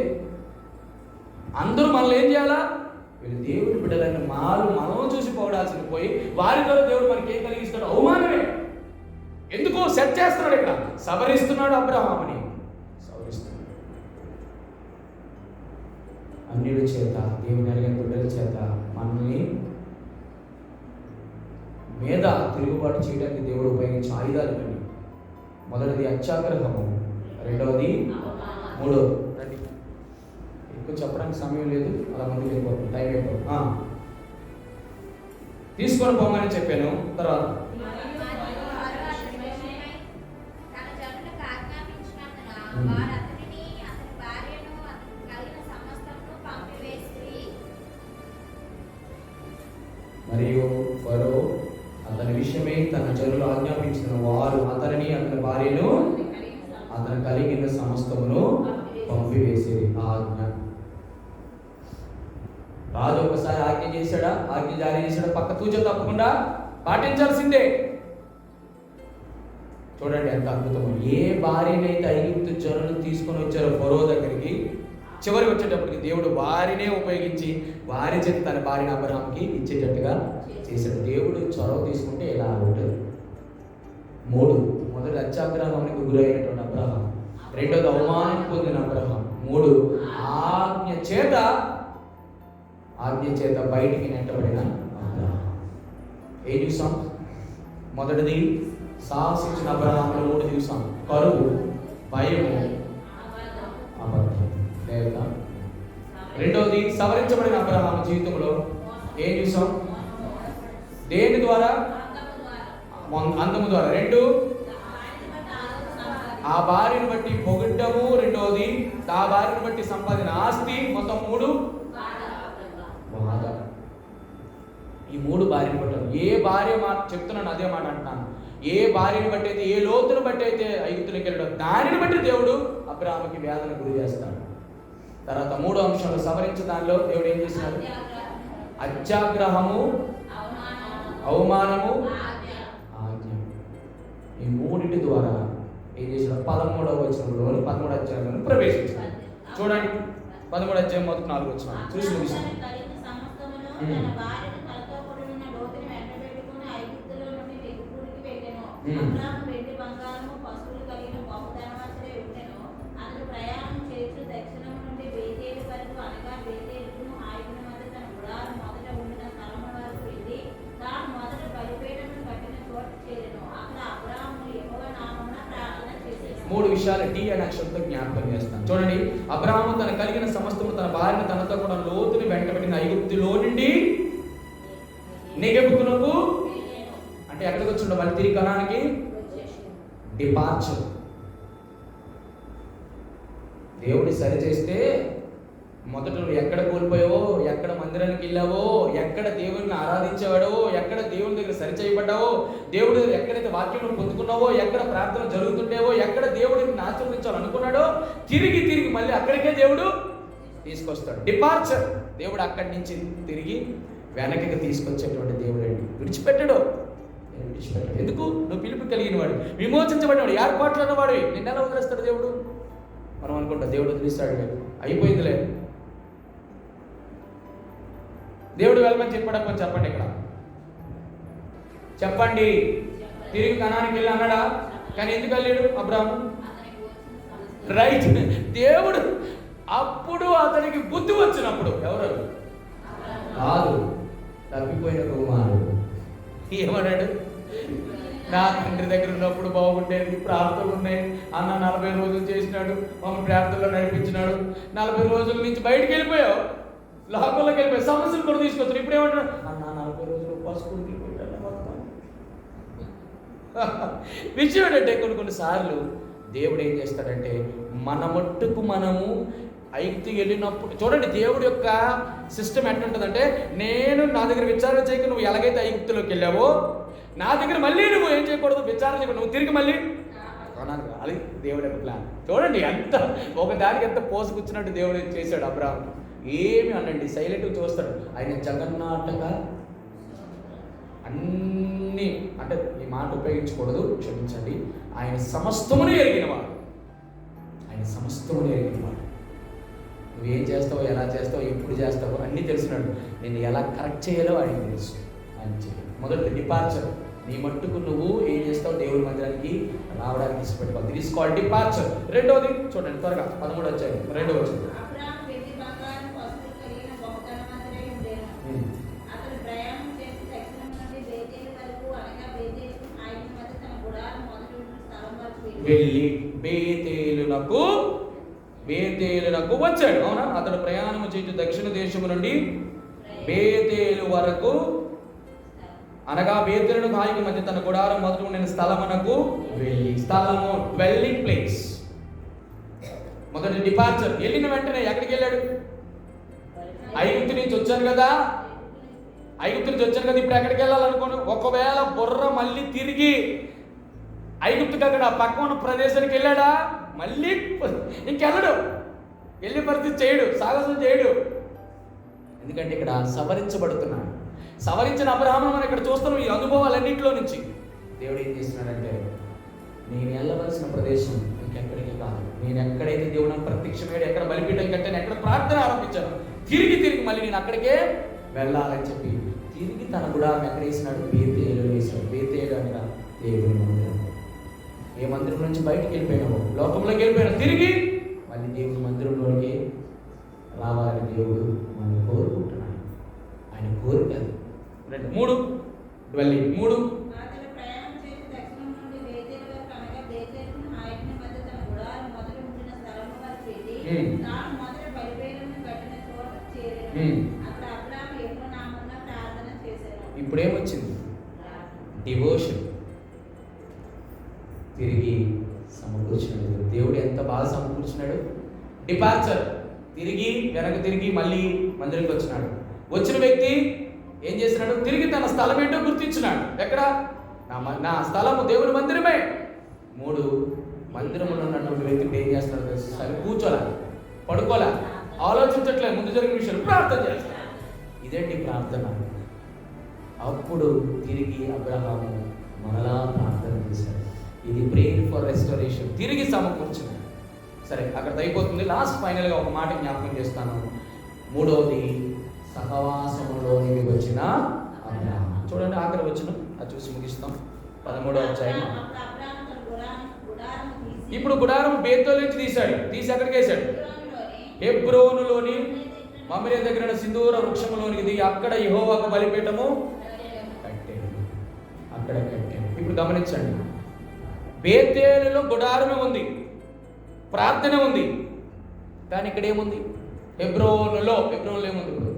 S1: అందరూ మనల్ని ఏం చేయాలా? వీళ్ళు దేవుడి బిడ్డలని మనం చూసి పోవడాల్సింది పోయి వారి ద్వారా దేవుడు మనకి ఏం కలిగిస్తాడు? అవమానమే. ఎందుకు సెట్ చేస్తున్నాడు? ఇక్కడ సవరిస్తున్నాడు అబ్రహాముని, సవరిస్తున్నాడు. అన్యుల చేత, దేవుని అడిగిన బిడ్డల చేత మనల్ని మీద తిరుగుబాటు చేయడానికి దేవుడు ఉపయోగించే ఆయుధాలు ఇవన్నీ. మొదటిది అత్యాగ్రహము, రెండవది, మూడవది. రండి, ఎక్కువ చెప్పడానికి సమయం లేదు, అలా ముందుకు వెళ్ళిపోతుంది, టైం అయిపోతుంది. తీసుకొని పోమని చెప్పాను. తర్వాత మరియు ఫరో అతని విషయమై తన జనులు ఆజ్ఞాపించిన వారు అతనిని, అతని భార్యను, అతను కలిగిన సమస్తమును పంపివేసేది. ఆజ్ఞ. రాజు ఒకసారి ఆజ్ఞ చేశాడా, ఆజ్ఞ జారీ చేశాడా, పక్క తూచ తప్పకుండా పాటించాల్సిందే. చూడండి ఎంత అద్భుతమో. ఏ భార్యనైతే ఐగుప్తు జనులు తీసుకొని వచ్చారో ఫరో దగ్గరికి, చివరి వచ్చేటప్పటికి దేవుడు వారినే ఉపయోగించి వారి చేత తన భార్యను అబ్రహాంకి ఇచ్చేటట్టుగా చేశాడు. దేవుడు చొరవ తీసుకుంటే ఇలా ఉంటుంది. మొదటి అత్యాగ్రహానికి గురైనటువంటి అబ్రహాం, రెండోది అవమానం పొందిన అబ్రహాం, మూడు ఆజ్ఞ చేత బయటికి నెట్టబడిన అబ్రహాం. ఏం చూసాం? మొదటిది సాహసించిన అబ్రహాంలో 3 చూసాం. కరువు, భయము, అబద్ధం. రెండవది సవరించబడిన అబ్రహాం జీవితంలో ఏం చూసాం? దేని ద్వారా? అందము ద్వారా. 2 ఆ భార్యను బట్టి పొగడ్డము, రెండవది ఆ భార్యను బట్టి సంపాదించిన ఆస్తి, మొత్తం 3 వాదం. ఈ 3 భార్యను బట్టి, ఏ భార్య మాట చెప్తున్నాను అదే మాట అంటున్నాను. ఏ భార్యను బట్టి అయితే, ఏ లోతును బట్టి అయితే ఐగుప్తులోకి వెళ్ళడం, దానిని బట్టి దేవుడు అబ్రహాముకి వేదన గురి చేస్తాడు. తర్వాత 3వ అంశంలో సవరించే దానిలో దేవుడు ఏం చేసినాడు? అత్యాగ్రహము, అవమానము, ఆజ్ఞ. ఈ 3 ద్వారా ఏం చేశాడు? 13వ వచనంలోని 13వ అధ్యాయంలో ప్రవేశించాడు. చూడండి 13వ అధ్యాయం మొదటి 4 వచనాలు చూసి ముగిస్తాం. మూడు విషయాలు టీ అనే అక్షరంతో జ్ఞాపకం చేస్తాను. చూడండి, అబ్రహాము తన కలిగిన సమస్తము, తన భార్యను తనతో కూడా లోతుని వెంటబడిన ఐగుప్తులో నుండి నెగెబుకునకు, అంటే ఎక్కడికి వచ్చిండో మళ్ళీ తిరిగి కనానికి డిపార్చర్. దేవుడి సరి చేస్తే మొదట నువ్వు ఎక్కడ కోల్పోయావో, ఎక్కడ మందిరానికి వెళ్ళావో, ఎక్కడ దేవుడిని ఆరాధించేవాడో, ఎక్కడ దేవుని దగ్గర సరి చేయబడ్డావో, దేవుడి దగ్గర ఎక్కడైతే వాక్యం పొందుకున్నావో, ఎక్కడ ప్రార్థన జరుగుతుండేవో, ఎక్కడ దేవుడిని ఆశీర్వదించాలనుకున్నాడో, తిరిగి మళ్ళీ అక్కడికే దేవుడు తీసుకొస్తాడు. డిపార్చర్. దేవుడు అక్కడి నుంచి తిరిగి వెనక్కి తీసుకొచ్చేటువంటి దేవుడు అండి. విడిచిపెట్టడు. విడిచిపెట్టాడు. ఎందుకు? నువ్వు పిలుపు కలిగిన వాడు, విమోచించబడినవాడు, ఏర్పాట్లన్న వాడివి. నిన్ను ఎలా వదిలేస్తాడు దేవుడు? మనం అనుకుంటా దేవుడు వదిలేస్తాడు, అయిపోయిందిలే. దేవుడు వెళ్ళమని చెప్పాడు. కొంచెం చెప్పండి, ఇక్కడ చెప్పండి. తిరిగి కనానికి వెళ్ళి అన్నాడా? కానీ ఎందుకు వెళ్ళాడు అబ్రాహాము? రైట్. దేవుడు అప్పుడు అతనికి బుద్ధి వచ్చినప్పుడు, ఎవరు కాదు, తప్పిపోయిన కుమారుడు ఏమన్నాడు? నా తండ్రి దగ్గర ఉన్నప్పుడు బాగుండేది, ప్రార్థనలు ఉన్నాయి అన్న, 40 రోజులు చేసినాడు, మమ్మల్ని ప్రార్థనలో నడిపించినాడు. 40 రోజుల నుంచి బయటికి వెళ్ళిపోయావు, లోకంలోకి వెళ్ళిపోయావు, సమస్యలు కూడా తీసుకొచ్చాడు. ఇప్పుడు ఏమంటాడు? అన్న 40 రోజులు పసుపుని వెళ్ళిపోయాడు. విషయం ఏంటంటే కొన్నిసార్లు దేవుడు ఏం చేస్తాడంటే, మన మట్టుకు మనము ఐగుప్తుకి వెళ్ళినప్పుడు చూడండి, దేవుడి యొక్క సిస్టమ్ ఎట్లుంటుందంటే, నేను నా దగ్గర విచారణ చేయక నువ్వు ఎలాగైతే ఐగుప్తులోకి వెళ్ళావో, నా దగ్గర మళ్ళీ నువ్వు ఏం చేయకూడదు, విచారణ చేయకూడదు, నువ్వు తిరిగి మళ్ళీ అది దేవుడి యొక్క ప్లాన్. చూడండి ఎంత ఒకదానికి ఎంత పోసుకొచ్చినట్టు దేవుడు చేశాడు. అబ్రాహాం ఏమి అనండి, సైలెంట్గా చూస్తాడు. ఆయన జగన్నాటక అన్నీ, అంటే ఈ మాట ఉపయోగించకూడదు, క్షమించండి. ఆయన సమస్తమును ఎరిగినవాడు, ఆయన సమస్తమును ఎరిగినవాడు. నువ్వేం చేస్తావో, ఎలా చేస్తావో, ఎప్పుడు చేస్తావో అన్నీ తెలిసినాడు. నేను ఎలా కరెక్ట్ చేయాలో ఆయనకు తెలుసు. ఆయన చేయాలి. మొదటి డిపార్చర్, నీ మట్టుకు నువ్వు ఏం చేస్తావు, దేవుడి మందిరానికి రావడానికి ఇష్టపెట్టుకోవాలి. This called departure. రెండవది చూడండి త్వరగా, 13 అధ్యాయం 2వ వచనం. వెళ్ళి బేతేలునకు వచ్చాడు. అవునా? అతడు ప్రయాణము చేసి దక్షిణ దేశము నుండి బేతేలు వరకు, అనగా బేతేలును హాయికి మధ్య తన గుడారం మొదలు ఉండిన స్థలమునకు వెళ్ళి, స్థలము డ్వెల్లింగ్ ప్లేస్. మొదటి డిపార్చర్. వెళ్ళిన వెంటనే ఎక్కడికి వెళ్ళాడు? ఐగుప్తు నుంచి వచ్చాను కదా, ఇప్పుడు ఎక్కడికి వెళ్ళాలనుకోను. ఒకవేళ బుర్ర మళ్ళీ తిరిగి ఐగుప్తుకి అక్కడ పక్క ఉన్న ప్రదేశానికి వెళ్ళాడా? మళ్ళీ ఇంకెళ్ళడు, వెళ్ళి పరిస్థితి చేయడు, సాహసం చేయడు. ఎందుకంటే ఇక్కడ సవరించబడుతున్నాడు. సవరించిన అబ్రహామును మనం ఇక్కడ చూస్తున్నాం. ఈ అనుభవాలన్నింటిలో నుంచి దేవుడు ఏం చేస్తున్నాడంటే, నేను వెళ్ళవలసిన ప్రదేశం ఇంకెక్కడికి కాదు, నేను ఎక్కడైతే దేవుడు నాకు ప్రత్యక్షమయ్యాడు, ఎక్కడ బలిపీఠం కట్టాను, ఎక్కడ ప్రార్థన ఆరంభించాను, తిరిగి మళ్ళీ నేను అక్కడికే వెళ్ళాలని చెప్పి తిరిగి తన గుడారం ఎక్కడ వేసినాడు? బేతేలు వేసాడు. బేతేలు అనగా దేవుని మందిరం. ఏ మందిరం నుంచి బయటికి వెళ్ళిపోయినావు, లోకంలోకి వెళ్ళిపోయినావు, తిరిగి మళ్ళీ దేవుని మందిరంలోకి రావాలని దేవుడు మనం కోరుకుంటున్నాడు. ఆయన కోరిక అది. 3 డ్వెల్లింగ్. 3 ఇప్పుడేమొచ్చింది? డివోషన్. తిరిగి సమకూర్చున్నాడు. దేవుడు ఎంత బాగా సమకూర్చున్నాడు. డిపార్చర్, తిరిగి మళ్ళీ మందిరంకి వచ్చినాడు. వచ్చిన వ్యక్తి ఏం చేసినాడు? తిరిగి తన స్థలం ఏంటో గుర్తించినాడు. ఎక్కడ? నా స్థలము దేవుని మందిరమే. 3 మందిరంలో ఉన్నటువంటి వ్యక్తి ఏం చేస్తున్నాడు తెలుసు? సరే, కూర్చోలా, పడుకోలే, ఆలోచించట్లేదు, ముందు జరిగిన విషయాలు ప్రార్థన చేస్తాడు. ఇదేంటి ప్రార్థన? అప్పుడు తిరిగి అబ్రహాము మరలా ప్రార్థన చేశాడు. ఇది ప్రేయర్ ఫర్ రెస్టోరేషన్. తిరిగి సమకూర్చున్నాడు. సరే, అక్కడ అయిపోతుంది. లాస్ట్ ఫైనల్గా ఒక మాట జ్ఞాపకం చేస్తాను. 3వది సహవాసములోనికి వచ్చిన అబ్రహాము. చూడండి ఆఖరి వచనం, అది చూసి ముగిస్తాం. 13వ అధ్యాయం. ఇప్పుడు గుడారం బేతేలు నుంచి తీసి ఎక్కడికి వేశాడు? హెబ్రోనులోని మమ్రే దగ్గర సింధూర వృక్షములోనికి దిగి అక్కడ యెహోవాకు బలిపీఠము కట్టాడు. అక్కడ కట్టాడు. ఇప్పుడు గమనించండి, బేతేలులో గుడారమే ఉంది, ప్రార్థన ఉంది, కానీ ఇక్కడ ఏముంది? హెబ్రోనులో ఏముంది? ఇప్పుడు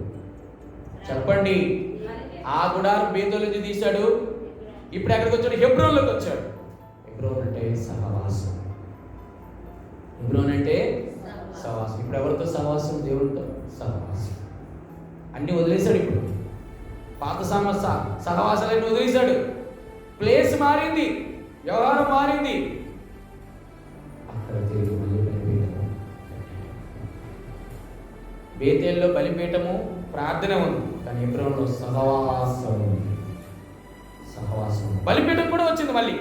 S1: చెప్పండి. ఆ గుడారం బేతేలు నుంచి తీశాడు, ఇప్పుడు ఎక్కడికి వచ్చాడు? హెబ్రోన్లోకి వచ్చాడు. హెబ్రోన్ అంటే సహవాసం. హెబ్రోన్ అంటే సహవాసం. ఇప్పుడు ఎవరితో సహవాసం? దేవుడితో సహవాసం. అన్ని వదిలేశాడు. ఇప్పుడు పాత సహవాసాలన్నీ వదిలేశాడు. ప్లేస్ మారింది, వ్యవహారం మారింది. అక్కడ తిరిగి మళ్ళీ బలిపీఠము. బేతేల్లో బలిపీఠము, ప్రార్థన ఉంది, కానీ హెబ్రోన్లో సహవాసం ఉంది. సహవాసం. బలిపీఠం కూడా వచ్చింది, మళ్ళీ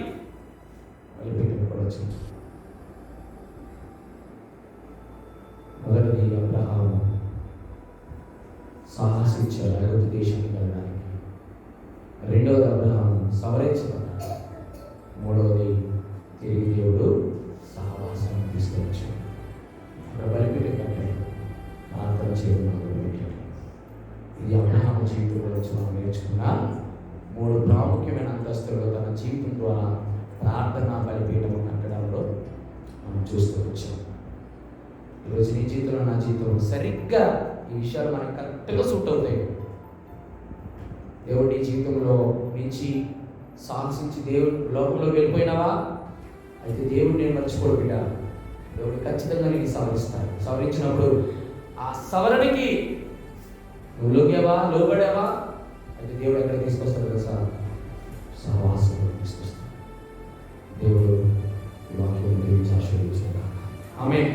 S1: బలిపీఠం కూడా వచ్చింది. మొదటిది అబ్రహాము సాహసించాడు ఐగుప్తు దేశానికి వెళ్ళడానికి. రెండవది అబ్రహాము సవరించబడ్డాడు. మూడవది తిరిగి దేవుడు సహవాసాన్ని తీసుకొచ్చాడు. అక్కడ బలిపీఠం కట్టాడు, ప్రార్థన చేయడం మొదలుపెట్టాడు. ఇది అబ్రహాము జీవితంలో వచ్చి మనం నేర్చుకున్న 3 ప్రాముఖ్యమైన అంతస్తులు తన జీవితం ద్వారా ప్రార్థన బలిపీఠం కట్టడంలో మనం చూస్తూ వచ్చాం. ఈరోజు నీ జీవితంలో నా జీవితంలో సరిగ్గా ఈ విషయాలు మనకు కరెక్ట్గా సూట్ అవుతాయి. దేవుడు నీ జీవితంలో నుంచి సాహసించి దేవుడు లోకంలోకి వెళ్ళిపోయినావా? అయితే దేవుడు నేను మర్చిపోడు బిడ్డ. దేవుడు ఖచ్చితంగా నీకు సవరిస్తాడు. సవరించినప్పుడు ఆ సవరణకి నువ్వు లోబడావా? అయితే దేవుడు ఎక్కడ తీసుకొస్తాడు తెలుసా? సహవాసంలో తీసుకొస్తాడు. దేవుడు ఈ వాక్యం దీవించి ఆశీర్వదించుగాక. ఆమేన్.